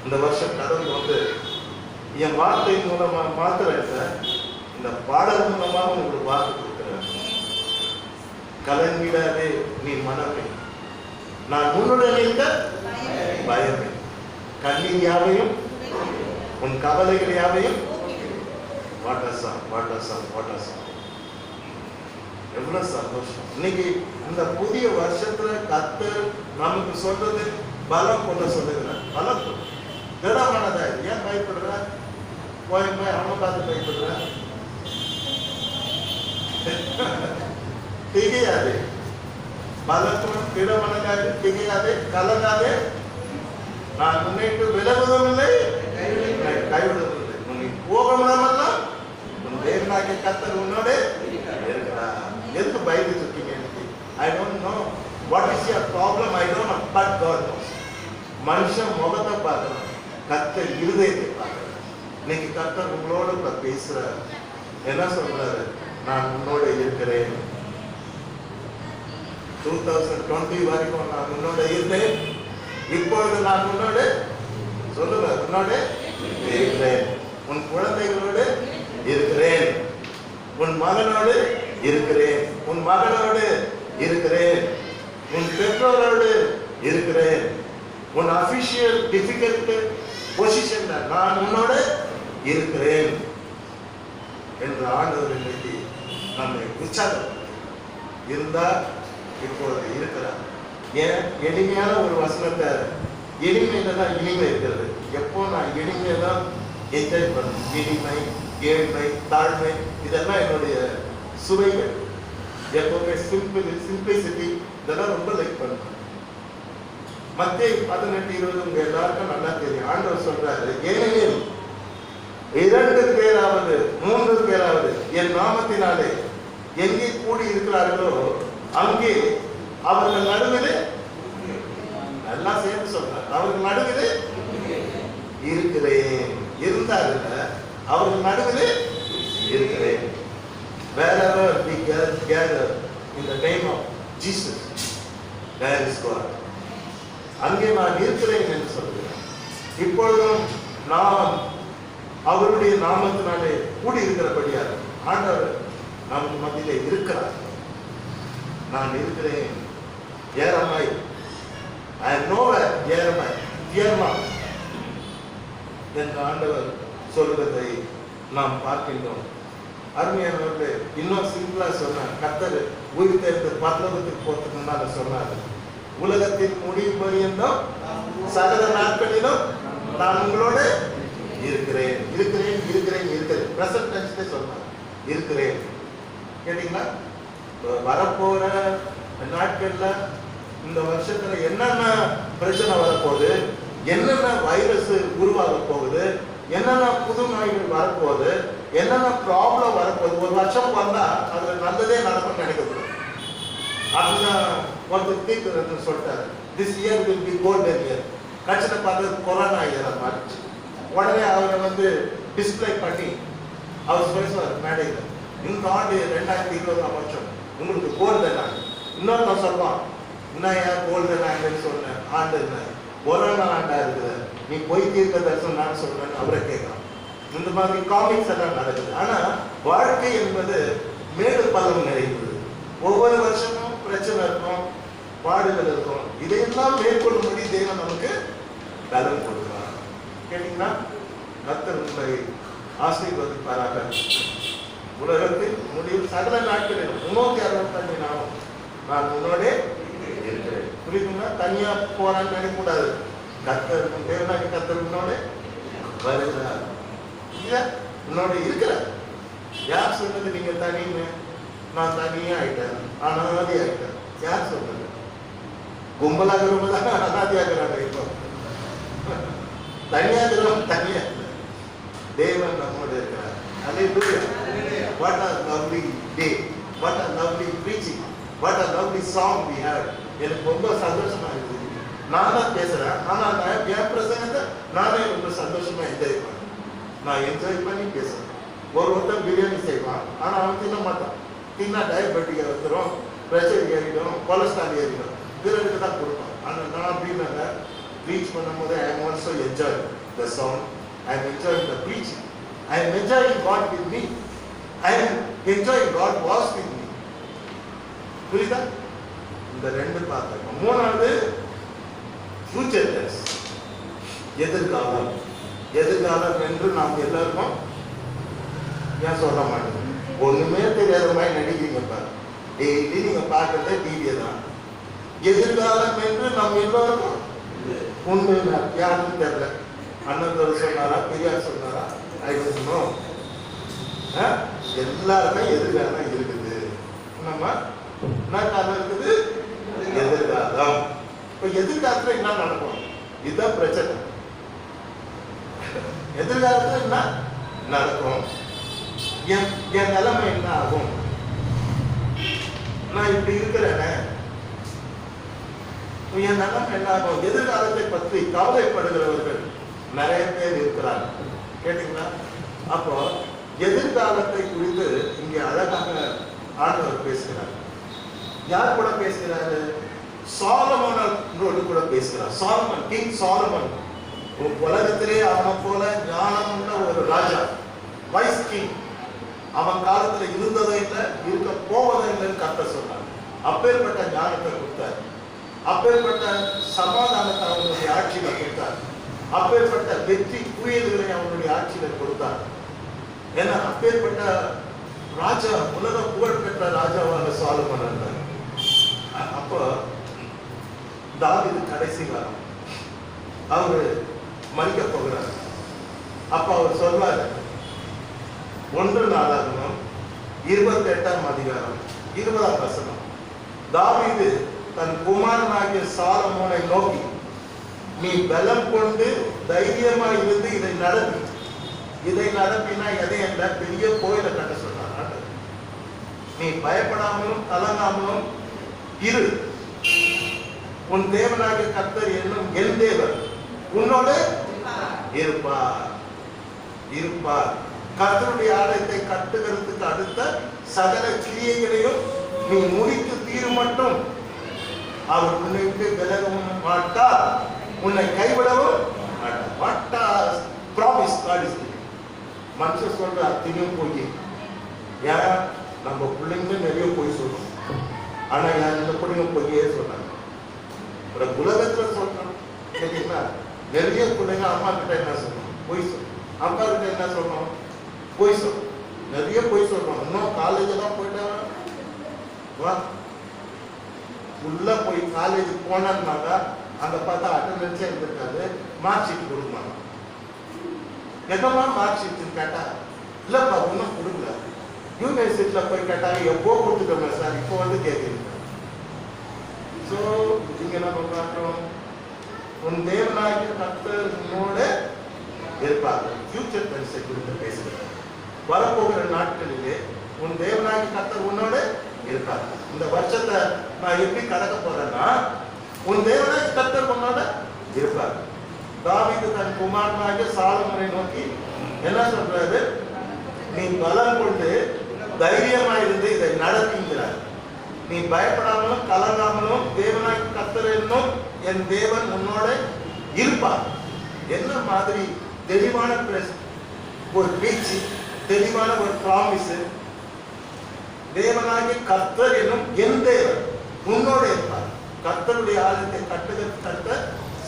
இந்த வருஷம் கடவுள் என் வார்த்தை மூலமா மாத்திரம் இல்லை, இந்த பாடல் மூலமா உங்களுக்கு வார்த்தை கொடுக்குறேன். கலங்கிடாதே நீ மனமே நான் உன்னுடன் இருக்க பயமே கண்ணீர் யாவையும் உன் கவலைகள் யாவையும் வாட்டசாம் வாட்டசாம் வாட்டசாம். எவ்வளவு சந்தோஷம். இன்னைக்கு இந்த புதிய வருஷத்துல கர்த்தர் நமக்கு சொல்றது பலம் கொண்டு சொல்லுகிறார். பலம் திடமானதா ஏன் பயப்படுற? போய் அவனை பார்த்து பயப்படுற? திகையாதே, பலத்துடன் திடமனதாது திகையாதே, கலங்காதே. நான் முன்னிட்டு விலகுவதும் இல்லை கைவிடுவதும் இல்லை. உன்னை போகமெல்லாம் உன் தேவனாகிய கர்த்தர் உன்னோட இருக்கிறார். எதுக்கு பயந்துட்டு இருக்கீங்க? I don't know what is your problem. I don't know, but God knows. மனுஷன் முகத்தை பார்க்கலாம், கர்த்தர் இருதயத்தை பார்க்கலாம். இன்னைக்கு கர்த்தர் உங்களோட பேசுறார். என்ன சொல்றாரு? நான் உன்னோட இருக்கிறேன். 2020 வரைக்கும் நான் உன்னோட இருந்தேன். இப்பொழுது நான் உன்னோட சொல்லுங்க, உன்னோட இருக்கிறேன். உன் குழந்தைகளோடு இருக்கிறேன், உன் மகனோடு இருக்கிறேன், உன் மகளோடு இருக்கிறேன், உன் பெற்றோரோடு இருக்கிறேன், உன் அபிஷியல் டிஃபிகல்ட் பொசிஷன்ல நான் உன்னோட இருக்கிறேன் என்று ஆண்டவர் இன்னைக்கு நம்மை உற்சாகம் இருந்தா இப்பொழுது இருக்கிறார். ஏன் எளிமையான ஒரு வசனத்தை, எளிமையில தான் இனிமை இருக்கிறது. எப்போ நான் எளிமையை தான் என்ஜாய் பண்ணணும். எளிமை, ஏழ்மை, தாழ்மை இதெல்லாம் என்னுடைய சுவைகள். எப்பவுமே சிம்பிளிசிட்டி இதெல்லாம் ரொம்ப லைக் பண்ணுவேன். மத்தேயு 18:20 உங்க எல்லாருக்கும் நல்லா தெரியும். ஆண்டவர் சொல்றாரு, ஏனெனில் 2 பேராவது 3 பேராவது என் நாமத்தினாலே எங்கே கூடி இருக்கிறார்களோ அங்கே அவர்கள் நடுவிலே, எல்லாம் சேர்ந்து சொல்றார், அவர்கள் நடுவிலே இருக்கிறேன். இருந்தாருல அவர்கள் நடுவில் இருக்கிறேன். Wherever we gather in the name of Jesus, there is God. அங்கே நான் இருக்கிறேன் என்று சொல்கிறேன். இப்பொழுதும் நாம் அவருடைய நாமத்தினாலே கூடி இருக்கிறபடியாக ஆண்டவர் நமக்கு மத்தியிலே இருக்கிறார். நான் இருக்கிறேன். ஏறமாய் I am nowhere, ஏறமாய் ஏறமா என்ற ஆண்டவர் சொல்வதை நாம் பார்க்கின்றோம். அருமையானவர்களே, இன்னும் சிம்பிளா சொன்னார். கர்த்தர் உயிர் தேர்ந்து பரலோகத்துக்கு போறதுக்கு முன்னால சொன்னார், உலகத்தின் முடிவு பரியந்தம் சகல நாட்களிலும் நான் உங்களோட இருக்கிறேன் இருக்கிறேன் இருக்கிறேன் இருக்கிறேன். பிரசன்ட் டென்ஸ்ல சொன்னார் இருக்கிறேன். கேட்டீங்களா? வரப்போற நாட்கள்ல இந்த வருஷத்துல என்னென்ன பிரச்சனை வரப்போகுது, என்னென்ன வைரஸ் உருவாக போகுது, என்னென்ன புது நோய்கள் வரப்போகுது, என்னென்ன ப்ராப்ளம் வரப்போகுது. ஒரு வருஷம் வந்தா அதுல நல்லதே நடக்கும்னு நினைக்கக்கூடாது. அதுதான் ஒருத்தர் தீர்த்து சொல்லிட்டாரு, this year will be golden year. கட்சியில பார்த்தது கொரோனா இயர் மாறிச்சு. உடனே அவரை டிஸ்பிளே பண்ணி அவர் பேசுவார் மேடையில், இந்த ஆண்டு 2020 வருஷம் உங்களுக்கு கோல்டன் ஆண்டு. இன்னொருத்தன் சொல்லுவான், என்ன ஏன் கோல்டன் ஆண்டுன்னு சொன்னேன், ஆண்டு என்ன கொரோனா ஆண்டா இருக்குது, நீ போய் தீர்க்க தரிசனம் நான் சொல்றேன்னு அவரை கேட்கலாம். இந்த மாதிரி காமிக்ஸ் எல்லாம் நடக்குது. ஆனா வாழ்க்கை என்பது மேடு பள்ளம் நிறைந்தது. ஒவ்வொரு வருஷமும் பிரச்சனை இருக்கும், பாடுகள் இருக்கும். இதையெல்லாம் மேற்கொள்ளும்படி தேவன் நமக்கு பலம் கொடுக்கிறார். கேட்டீங்கன்னா, கர்த்தர் உங்களை ஆசீர்வதிப்பாராக. உலகத்தில் முடிவு சகல நாட்களிலும் 365 நாளும் நான் உன்னோட இருக்கிறேன். புரியுதுங்களா? தனியா போறான்னு நினைக்கக்கூடாது. கர்த்தர் தேவனாகி கர்த்தர் உன்னோட வருகிறார், உன்னோட இருக்கிறார். யார் சொன்னது நீங்க தனின்னு? நான் தனியா ஆயிட்டேன், அனாதி ஆயிட்டேன். யார் சொன்னது? கும்பலாகிறவங்க தான் அனாதியாகிறாங்க. இப்போ தனியாகிறவங்க தனியா இல்லை, தேவன் நம்மோடு இருக்கிறார். Hallelujah. What a lovely day, what a lovely preaching, what a lovely song we have. எனக்கு ரொம்ப சந்தோஷமா இருக்குது. நான் தான் பேசுறேன், ஆனா என் பிரசங்கத்தை நானே ரொம்ப சந்தோஷமா என்ஜாய் பண்ணேன். நான் என்ஜாய் பண்ணி பேசுறேன். ஒருத்தன் பிரியாணி செய்வான், ஆனா அவன் தின்ன மாட்டான். தின்னா டயபெட்டிக் வந்துடும், ப்ரெஷர் ஏறிடும், கொலஸ்ட்ரால் ஏறிடும். பிறருக்கு தான் கொடுப்பான். ஆனால் நான் அப்படின்னு ப்ரீச் பண்ணும்போது I am also enjoy the sound, I am enjoying the preaching, I am enjoying God with me, I am enjoying God was with me. புரியுதா? இந்த ரெண்டு பார்க்கணும். மூணாவது ஃபியூச்சர் டென்ஸ், எதிர்காலம். எதிர்காலம் என்று நாம் எல்லாருக்கும் ஏன் சொல்ல மாட்டோம்? ஒண்ணுமே தெரியாத மாதிரி நடிக்கிறீங்க பாரு. டெய்லி நீங்க பார்க்கறதே டிவியை தான். எதிர்காலம் என்று நம்ம எல்லாருக்கும் உண்மை யாருன்னு தெரியல. அண்ணன் சொன்னாரா, பெரியார் சொன்னாரா, ஐ டோன்ட் நோ. எல்லாருமே எதிர்காலம் இருக்குது. நம்ம என்ன காலம் இருக்குது? எதிர்காலம். இப்ப எதிர்காலத்துல என்ன நடக்கும்? இதுதான் பிரச்சனை. எதிர்காலத்துல என்ன நடக்கும்? என் நிலைமை என்ன ஆகும்? நான் இப்படி இருக்கிறேனே, என் நிலைமை என்ன ஆகும்? எதிர்காலத்தை பற்றி கவலைப்படுகிறவர்கள் நிறைய பேர் இருக்கிறார்கள். கேட்டீங்களா? அப்போ எதிர்காலத்தை குறித்து இங்கே அழகாக ஆண்டவர் பேசுகிறார். யார் கூட பேசுகிறாரு? சாலமோனோடு கூட பேசுகிறார். சாலமன், கிங் சாலமன், உலகத்திலே அவனை போல ஞானம் உள்ள ஒரு ராஜா, வைஸ் கிங். அவன் காலத்துல இருந்ததோ இல்லை, இருக்க போவதோ இல்லைன்னு கர்த்தர் சொன்னார். அப்பேற்பட்ட ஞானத்தை கொடுத்தார், அப்பேற்பட்ட சமாதானத்தை அவனுடைய ஆட்சியில கொடுத்தார், அப்பேற்பட்ட வெற்றி குவியல்களை அவனுடைய ஆட்சியில கொடுத்தார். ஏன்னா அப்பேற்பட்ட ராஜா, உலக புகழ்பெற்ற ராஜாவாக சாலமன் இருந்தார். அப்போ தாவீது கடைசி காலம், அவரு மறிக்க போகிறார். அப்ப அவர் சொல்வார், 1 நாளாகமம் 28ஆம் அதிகாரம் 20ஆம் வசனம், தாவீது தன் குமாரனாகிய சாலமோனை நோக்கி, நீ பலம் கொண்டு தைரியமாய் இருந்து இதை நடத்தி. இதை நடத்தினா எதை என்ற பெரிய கோயிலை கட்ட சொன்னார். நீ பயப்படாமலும் கலங்காமலும் இரு. உன் தேவனாகிய கர்த்தர் என்னும் என் தேவன் உன்னோடு இருப்பார். கர்த்தருடைய ஆலயத்தை கட்டுகிறதுக்கு அடுத்த சகல கிரியைகளையும் நீ முடித்து தீரும் மட்டும் அவர் உன்னை விட்டு விலகவும் மாட்டார், உன்னை கைவிடவும் மாட்டார். Promise God is giving. மனுஷன் சொல்ற அத்தனையும் போய் ஏன் நம்ம பிள்ளைங்க நிறைய போய் சொல்றோம், ஆனா இந்த பிள்ளைங்க பொய்யே சொல்றாங்க. ஒரு உலகத்துல சொல்றோம் கேட்டீங்கன்னா நிறைய பிள்ளைங்க அம்மா கிட்ட என்ன சொல்றோம், பொய் சொல்றோம். அப்பா கிட்ட என்ன சொல்றோம், பொய் சொல்றோம். நிறைய பொய் சொல்றோம். இன்னும் காலேஜ் தான் போயிட்டாங்க, உள்ள போய் காலேஜ் போனாங்கனாக்கா அங்க பார்த்தா அட்டெண்டன்ஸே இருந்திருக்காது, மார்க் ஷீட் கொடுக்குறாங்க. என்னமா மார்க் ஷீட் கேட்டா இல்லப்பா ஒன்றும் கொடுக்கல. யூனிவர்சிட்டியில போய் கேட்டாங்க எப்போ கொடுத்துட்டோமே சார், இப்போ வந்து கேட்குறீங்க. ஸோ இங்க நம்ம பார்க்கிறோம், உன் தேவனாகிய கர்த்தர் உன்னோட இருப்பார். ஃபியூச்சர் டென்ஸை குறித்து பேசுகிறார். வரப்போகிற நாட்களிலே உன் தேவனாகிய கர்த்தர் உன்னோட இருப்பார். இந்த வருஷத்தை நான் எப்படி கடக்க போறேன்னா, உன் தேவனாகிய கர்த்தர் உன்னோட இருப்பார். தாவீது தன் குமாரனாகிய சாலமோனை நோக்கி என்ன சொல்றாரு, நீ பலம் கொண்டு தைரியமா இருந்து இதை நடத்துகிறார். நீ பயப்படாமலும் கலங்காமலும் தேவனாகிய கர்த்தர் என்னும் என் தேவன் உன்னோட இருப்பார். என்ன மாதிரி தெளிவான ஒரு பேச்சு, தெளிவான ஒரு ப்ராமிஸ். தேவனாகிய கர்த்தர் என்னும் என் தேவன் உன்னோட இருப்பார். கர்த்தருடைய ஆலயத்தை கட்ட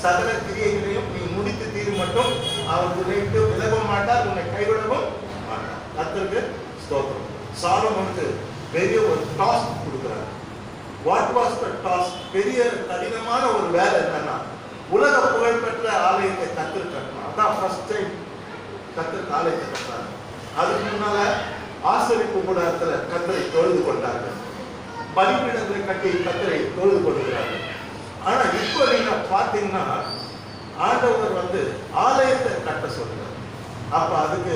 சகல கிரியைகளையும் நீ முடித்து தீரும் மட்டும் அவர் உன்னை விட்டு விலகவும் மாட்டார், உன்னை கைவிடவும் மாட்டார். கர்த்தருக்கு ஸ்தோத்திரம். சாலமோனுக்கு பெரிய ஒரு டாஸ்க் கொடுக்கிறார். What was the task? பெரிய கடினமான ஒரு வேலை என்னன்னா, உலக புகழ்பெற்ற ஆலயத்தை கர்த்தர் கட்டணும். அதான் ஃபர்ஸ்ட் டைம் கர்த்தர் ஆலயத்தை கட்டுறாங்க. அதுக்கு முன்னால ஆசரிப்பு கூடாரத்துல கர்த்தரை தொழுது கொண்டார்கள், பலிபீடங்களை கட்டி கர்த்தரை தொழுது கொள்கிறார்கள். ஆனா இப்போ நீங்க பாத்தீங்கன்னா ஆண்டவர் வந்து ஆலயத்தை கட்ட சொல்றார். அப்ப அதுக்கு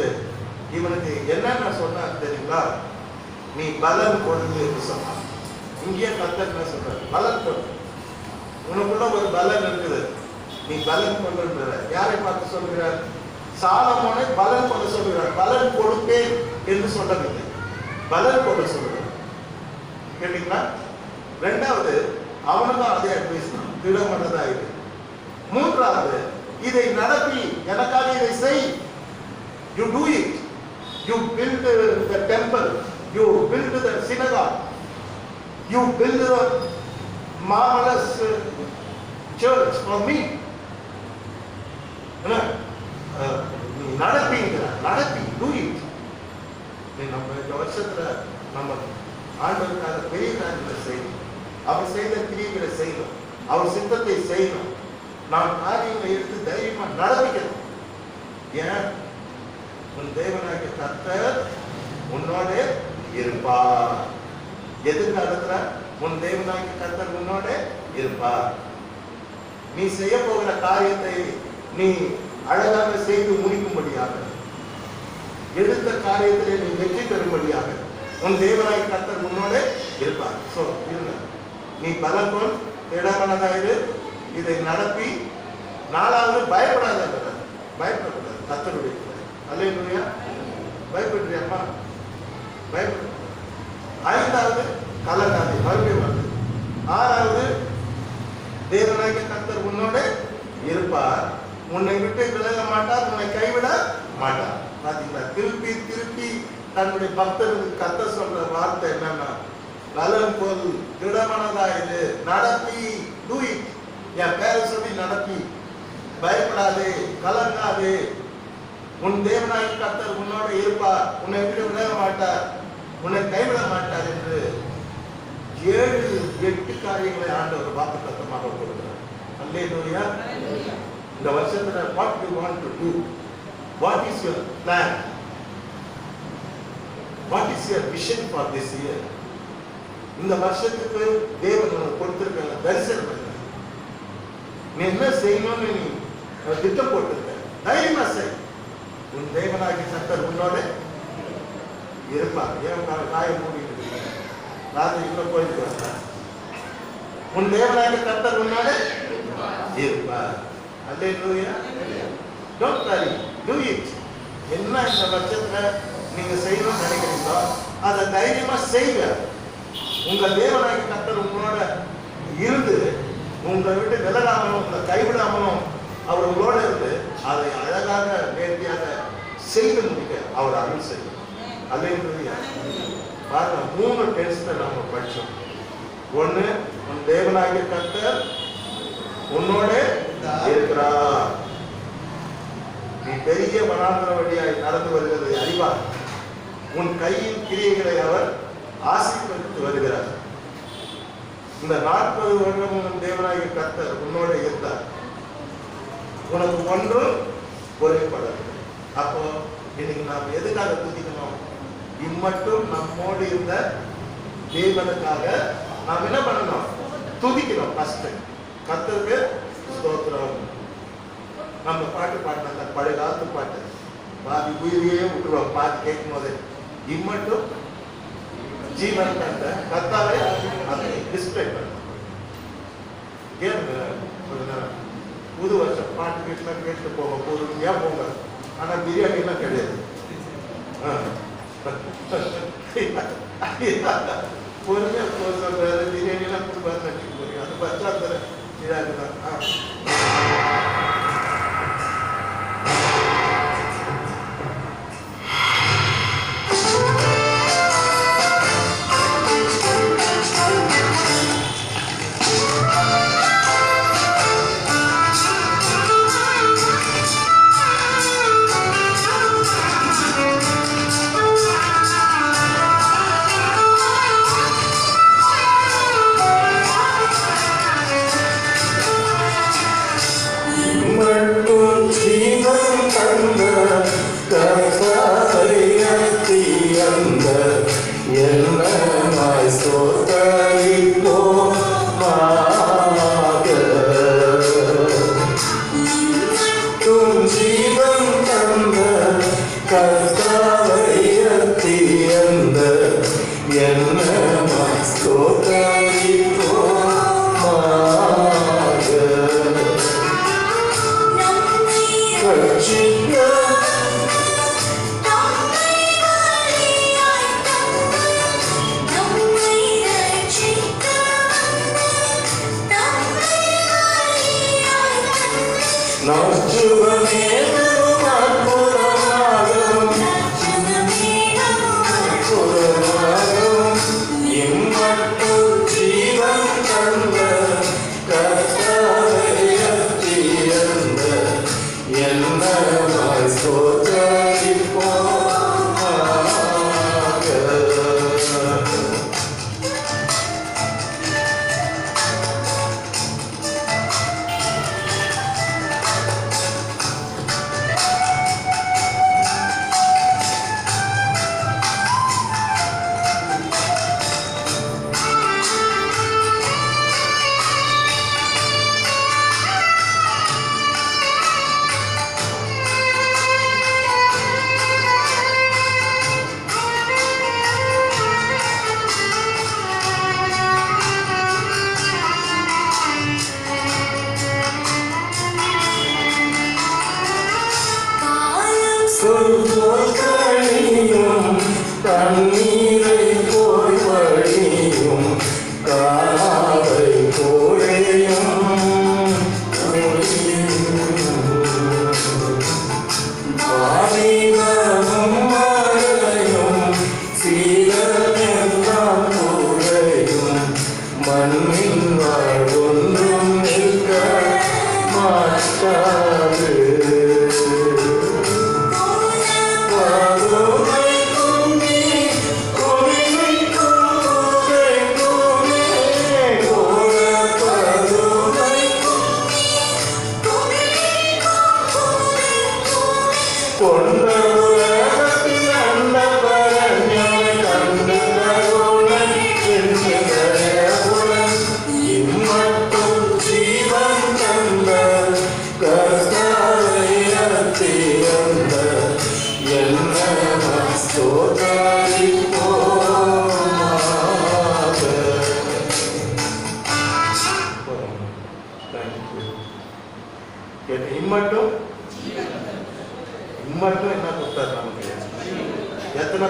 இவனுக்கு என்னென்ன சொன்னார் தெரியுங்களா? நீ பலன் கொண்டு சொன்னான். இங்கேயே கர்த்தர் என்ன சொல்றார், பலன் கொண்டு. உனக்குள்ள ஒரு பலன் இருக்குது, நீ பலன் கொண்டு. யாரை பார்த்து சொல்கிறார்? சாலமோனை பலன் கொண்டு சொல்கிறார். பலன் கொடுப்பேன் என்று சொல்லவில்லை, பலன் கொண்டு சொல்கிறார். கேட்டீங்களா? ரெண்டாவது அவனுக்கும் அதே அட்வைஸ் தான், திடமனதாயிரு. மூன்றாவது இதை நடத்தி எனக்காக இதை செய். You do it. You build the temple. You build the synagogue. You build the marvelous church for me. நடத்தி do it. நம்ம இந்த வருஷத்துல நம்ம ஆண்டவருக்காக பெரிய காரியங்களை செய்யணும். அவர் செய்த கிரியைகளை செய்யணும், அவர் சித்தத்தை செய்யணும். நாம் காரியங்களை எடுத்து தைரியமா நடப்பிக்கணும். ஏன்? உன் தேவனாகிய கர்த்தர் உன்னோட இருப்பார். எதிர்காலத்துல உன் தேவனாகிய கர்த்தர் உன்னோட இருப்பார். நீ செய்ய போகிற காரியத்தை நீ அழகாக செய்து முடிக்கும்படியாக, எடுத்த காரியத்திலே நீ வெற்றி பெறும்படியாக உன் தேவனாகிய கர்த்தர் உன்னோட இருப்பார். சோ இருங்க, நீ பலங்கொள் திடமனதாயிரு, இதை நடத்தி. நாலாவது பயப்படாத, பயப்படக்கூடாது. கர்த்தருடைய அல்லேலூயா. பயப்படுறியம்மா? பயப்பட. ஐந்தாவது கலங்காதே, மறுபடியும் வந்து. ஆறாவது தேவனாகிய கர்த்தர் உன்னோட இருப்பார், உன்னை விட்டு விலக மாட்டார், உன்னை கைவிட மாட்டார். பாத்தீங்களா? திருப்பி திருப்பி தன்னுடைய பக்தருக்கு கர்த்தர் சொல்ற வார்த்தை என்னன்னா, பலன் கொள், திடமனதாயிரு, நடத்தி, do it. என் பேரை சொல்லி நடத்தி, பயப்படாதே, கலங்காதே. உன் தேவனாகிய கர்த்தர் உன்னோட இருப்பார், உன்னை விட்டு விலக மாட்டார், உன்னை கைவிட மாட்டார் என்று 7-8 காரியங்களை ஆண்டவர் வாக்குத்தத்தமாக கொடுக்கிறார். அல்லேலூயா. இந்த வருஷத்துல what you want to do, what is your plan, what is your vision for this year? இந்த வருஷத்துக்கு தேவன் உனக்கு கொடுத்திருக்க தரிசனம் என்ன? நீ என்ன செய்யணும்னு நீ திட்டம் போட்டிருக்க, தைரியமா செய். உன் தேவனாகிய கர்த்தர் உன்னோட இருப்பார். ஏன் காயம் மூடிட்டு இருக்கீங்க? ராத்திரி இன்னும் போயிட்டு வந்தா. உன் தேவனாகிய கர்த்தர் உன்னோட இருப்பார். அல்லேலூயா. Don't worry, do it. என்ன இந்த பட்சத்துல நீங்க செய்யணும்னு நினைக்கிறீங்களோ அதை தைரியமா செய்யுங்க. உங்க தேவனாகிய கர்த்தர் உங்களோட இருந்து உங்களை விட்டு விலகாமலும் உங்களை கைவிடாமலும் அவர் உங்களோட இருந்து அதை அழகாக நேர்த்தியாக செய்து முடிக்க அவர் அருள் செய்யும். அல்லேலூயா. பாருங்க, 3 டென்ஸ்ல நாம படிச்சோம். ஒண்ணு, உன் தேவனாகிய கர்த்தர் உன்னோட இருக்கிறார். நீ பெரிய வனாந்தர வழியாய் நடந்து வருகிறதை அறிவார். உன் கையின் கிரியைகளை அவர் ஆசீர்வதித்து வருகிறார். இந்த 40 வருடமும் உன் தேவனாகிய கர்த்தர் உன்னோட இருந்தார். உனக்கு ஒன்றும் குறைபடாது. அப்போ இன்னைக்கு நாம் எதுக்காக துதிக்கணும்? இம்மட்டும் நம்மோடு இருந்த தேவனுக்காக நாம் என்ன பண்ணணும்? துதிக்கணும். ஃபர்ஸ்ட் கர்த்தருக்கு ஸ்தோத்திரம். நம்ம பாட்டு பாடினாங்க, பழைய காலத்து பாட்டு, பாதி உயிரையே விட்டுருவோம் பாதி கேட்கும் போது. இம்மட்டும் ஜீவன் கண்ட கர்த்தாவை அதை டிஸ்பிளே பண்ணணும். கேளுங்க கொஞ்ச நேரம். புது வருஷம் பாட்டு வீட்டுலாம் கேட்டு போங்க, பொறுமையா போங்க. ஆனா பிரியாணி எல்லாம் கிடையாது. பொறுமையா போக சொல்றாரு. பிரியாணி எல்லாம் கொடுப்பாரு. அது பச்சாத்தர இதாகுதான்.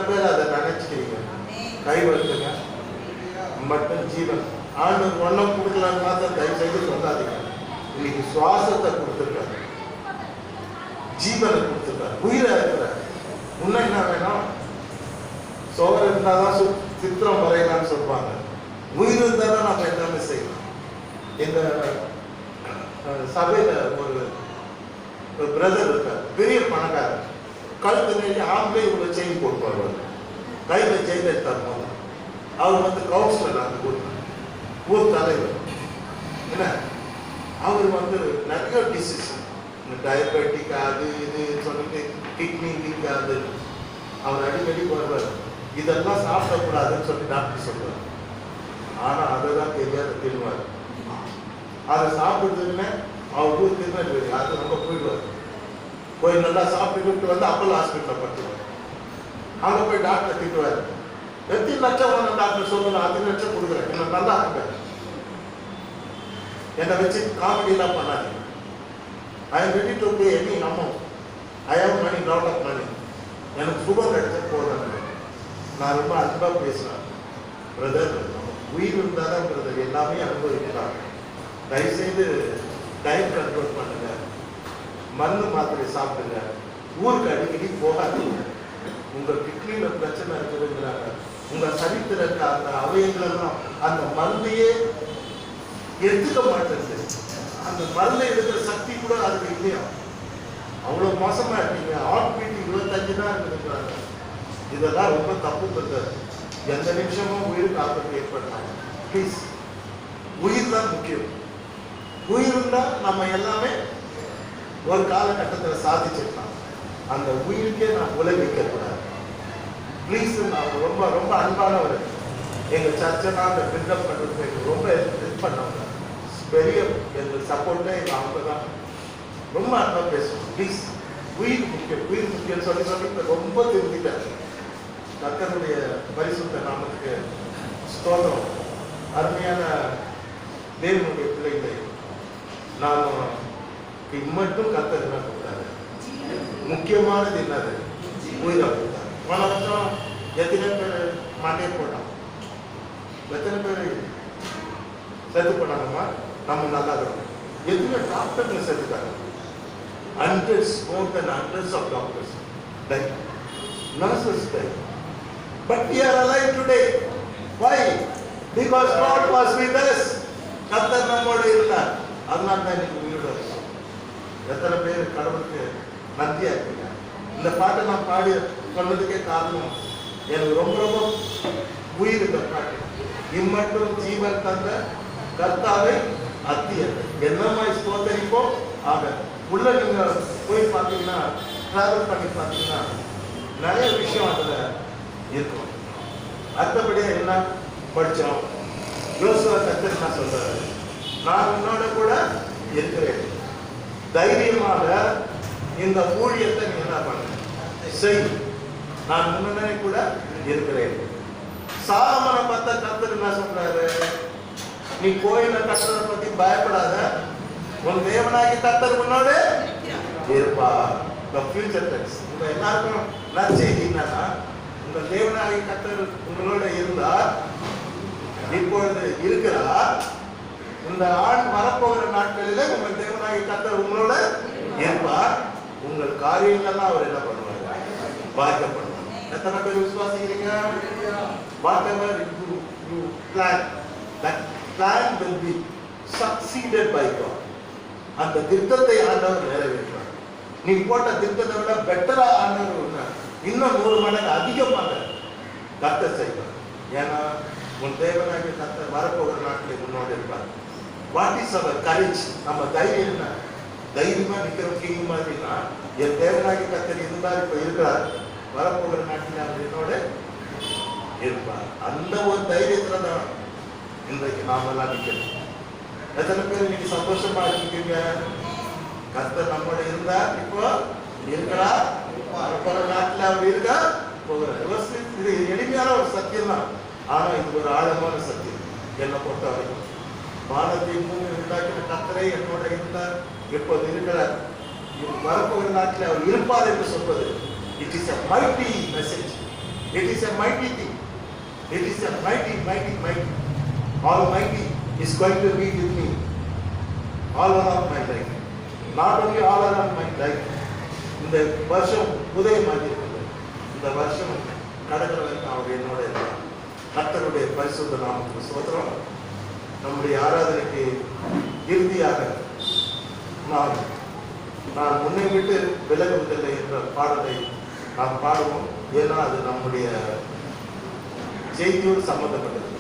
பேர் அதை நினைச்சுக்கிறீங்க? கை வருத்துங்க. மட்டும் ஜீவன் ஆண்டவர் ஒன்றும் கொடுக்கலான்னு பார்த்தா தயவு செய்து சொல்லாதீங்க. இன்னைக்கு சுவாசத்தை கொடுத்துருக்காரு, ஜீவனை கொடுத்துருக்காரு, உயிரை இருக்கிறார். இன்னும் என்ன வேணும்? சோறு இருந்தாதான் சித்திரம் வரையலாம்னு சொல்லுவாங்க. உயிர் இருந்தால் தான் நம்ம எல்லாமே செய்யலாம். எங்க சபையில ஒரு பிரதர் இருக்கார், பெரிய பணக்காரர். கழுத்து நெல்லி ஆம்பளை இவ்வளவு செயின் போட்டு வருவார், கையில செயின் எடுத்தார். போதும் அவர் வந்து கவுன்சிலர், அந்த ஊர் தலைவர். என்ன அவர் வந்து நிறைய டிசீஸ், டயபெட்டிக் அது இது சொல்லிட்டு கிட்னி வீக் அது அவர் அடிக்கடி வருவார். இதெல்லாம் சாப்பிடக்கூடாதுன்னு சொல்லி டாக்டர் சொல்லுவார். ஆனா அதை தான் தெரியாத தின்னுவார். அதை சாப்பிடுறதுன்னு அவர் ஊர் திருநெல்வேலி, அது ரொம்ப போயிடுவார். போய் நல்லா சாப்பிட்டு வந்து அப்போலோ ஹாஸ்பிட்டலில் படுத்துவார். அங்கே போய் டாக்டர் திட்டுவார். எத்தனை லட்சம் வேணும் டாக்டர் சொல்லணும், அத்தனை லட்சம் கொடுக்குறேன், என்ன நல்லா இருப்பேன், என்னை வச்சு காமெடியெல்லாம் பண்ணாதீங்க. I am ready to pay any amount, I have money, lot of money, எனக்கு சுகம் கிடைச்ச போதும். நான் ரொம்ப அன்பாக பேசுகிறேன். பிரதர், உயிர் இருந்தால் தான் பிரதர் எல்லாமே அனுபவிக்கலாம். தயவுசெய்து டயட் கண்ட்ரோல் பண்ணுங்க, மருந்து மாத்திரை சாப்பிடுங்க, ஊருக்கு அடிக்கடி போகாதீங்க. உங்கள் கிட்னியில் பிரச்சனை இருக்குதுங்கிறாங்க, உங்கள் சரீரத்தில் இருக்க அந்த அவயங்களெல்லாம் அந்த மருந்தையே எடுத்துக்க மாட்டேங்குது. அந்த மருந்தை எடுக்கிற சக்தி கூட அதுக்கு இல்லையா? அவ்வளோ மோசமாக இருக்கீங்க. ஹார்ட் பீட் 25 தான் இருக்குதுங்கிறாங்க. இதெல்லாம் ரொம்ப தப்பு பிரதர். எந்த நிமிஷமும் உயிருக்கு ஆபத்து ஏற்படுத்தாங்க. ப்ளீஸ், உயிர் தான் முக்கியம். உயிர் இருந்தால் நம்ம எல்லாமே ஒரு காலகட்டத்தில் சாதிச்சிருக்கலாம். அந்த உயிருக்கே நான் உலகிக்கக்கூடாது. ப்ளீஸ், நான் ரொம்ப ரொம்ப அன்பானவர். எங்கள் சர்ச்சை நான் அந்த பில்டப் பண்ணுறதுக்கு எங்களுக்கு ரொம்ப ஹெல்ப் பண்ணவங்க. பெரிய எங்கள் சப்போர்ட்டே எங்கள் அவங்க தான். ரொம்ப அன்பாக பேசுவோம். ப்ளீஸ், உயிர் முக்கியம், உயிர் முக்கியம் சொல்லி சொல்லி இப்போ ரொம்ப திருந்திட்டாரு. கர்த்தருடைய பரிசுத்த நாமத்துக்கு ஸ்தோத்திரம். அருமையான தேவனுடைய பிள்ளைகளை நாம் மட்டும் கர்த்தர் என்ன கொடுத்தாரு? முக்கியமானது என்னது? உயிரை கொடுத்தாரு. போன வருஷம் எத்தனை பேர் மாட்டே போட்டோம்? எத்தனை பேர் செத்து போனாங்கம்மா? நம்ம நல்லா இருக்கணும். எத்தனை டாக்டர்கள் செத்துட்டாங்க? Hundreds, more than hundreds of doctors died. Nurses died. But we are alive today. Why? Because God was with us. கர்த்தர் நம்மோடு இருந்தார். அதனால தான் இன்னைக்கு உயிரோட இருக்கோம். எத்தனை பேர் கடவுளுக்கு நன்றியா இருக்கீங்க? இந்த பாட்டை நான் பாடி சொன்னதுக்கே காரணம் எனக்கு ரொம்ப ரொம்ப உயிர் இந்த பாட்டு. இம்மட்டும் ஜீவன் தந்த கர்த்தாவை அத்தியது என்னமாய் ஸ்தோத்தரிப்போம். ஆக உள்ள நீங்க போய் பார்த்தீங்கன்னா, டிராவல் பண்ணி பார்த்தீங்கன்னா நிறைய விஷயம் அதுல இருக்கும். அடுத்தபடியாக என்ன படித்தோம்? யோசுவா கர்த்தர் என்ன சொல்றாரு? நான் உன்னோட கூட இருக்கிறேன், தைரியமாக இந்த ஊழியத்தை நீ என்ன பண்ண செய், நான் முன்னே கூட இருக்கிறேன். சாலமோனை பார்த்தா கர்த்தர் என்ன சொல்றாரு? நீ கோயில கர்த்தரை பத்தி பயப்படாத, உன் தேவனாகி கர்த்தர் உன்னோடு இருப்பா. Future tense. உங்க எல்லாருக்கும் நற்செய்தி என்னன்னா, உங்க தேவனாகி கர்த்தர் உங்களோட இருந்தா, இப்பொழுது இருக்கிறார், இந்த ஆண் வரப்போகிற நாட்களில உங்கள் தேவனாகி கர்த்தர் உங்களோட இருப்பார். உங்கள் காரியங்கள்லாம் அவர் என்ன பண்ணுவார்? பாதிக்கப்படுவார். எத்தனை பேர் விசுவாசிக்கிறீங்க? Whatever you plan, that plan will be succeeded by God. அந்த திட்டத்தை ஆண்டவர் நிறைவேற்றுவார். நீ போட்ட திட்டத்தை விட பெட்டரா ஆண்டவர் இன்னும் 100 மடங்கு அதிகமாக கர்த்தர் செய்வார். ஏன்னா உன் தேவனாகிய கர்த்தர் வரப்போகிற நாட்களில் முன்னோடு இருப்பார். What is our courage? நம்ம தைரியம் என்ன? தைரியமா நிற்கிற கிங் மாதிரினா, என் தேவனாகிய கர்த்தர் இருந்தார், இப்ப இருக்கிறார், வரப்போகிற நாட்டில் அவர் என்னோட இருப்பார். அந்த ஒரு தைரியத்துல தான் இன்றைக்கு நாம எல்லாம் நிற்கிறோம். எத்தனை பேர் இன்னைக்கு சந்தோஷமா இருக்கீங்க? கர்த்தர் நம்மோட இருந்தார், இப்போ இருக்கிறார், வரப்போகிற நாட்டில் அவர் இருக்கா போகிறார். இது எளிமையான ஒரு சத்தியம் தான். ஆனா இது ஒரு ஆழமான சத்தியம். என்னை பொறுத்த வரைக்கும் வானத்தை பூமி உண்டாக்கின கர்த்தரே என்னோட இருந்தார், எப்போது இருக்கிறார், வரப்போகிற நாட்டில் அவர் இருப்பார் என்று சொல்வது, it is a mighty message. It is a mighty thing. It is a mighty, mighty, mighty. Almighty is going to be with me all around my life. Not only all around my life. இந்த வருஷம் உதயமாகி இருக்கிறது. இந்த வருஷம் கடற்கரை வரைக்கும் அவர் என்னோட இருந்தார். கர்த்தருடைய பரிசுத்த நாமத்துக்கு ஸ்தோத்திரம். நம்முடைய ஆராதனைக்கு இறுதியாக நான் முன்னை விட்டு விலகுவதில்லை என்ற பாடலை நாம் பாடுவோம். ஏன்னா அது நம்முடைய செய்தியோடு சம்பந்தப்பட்டது.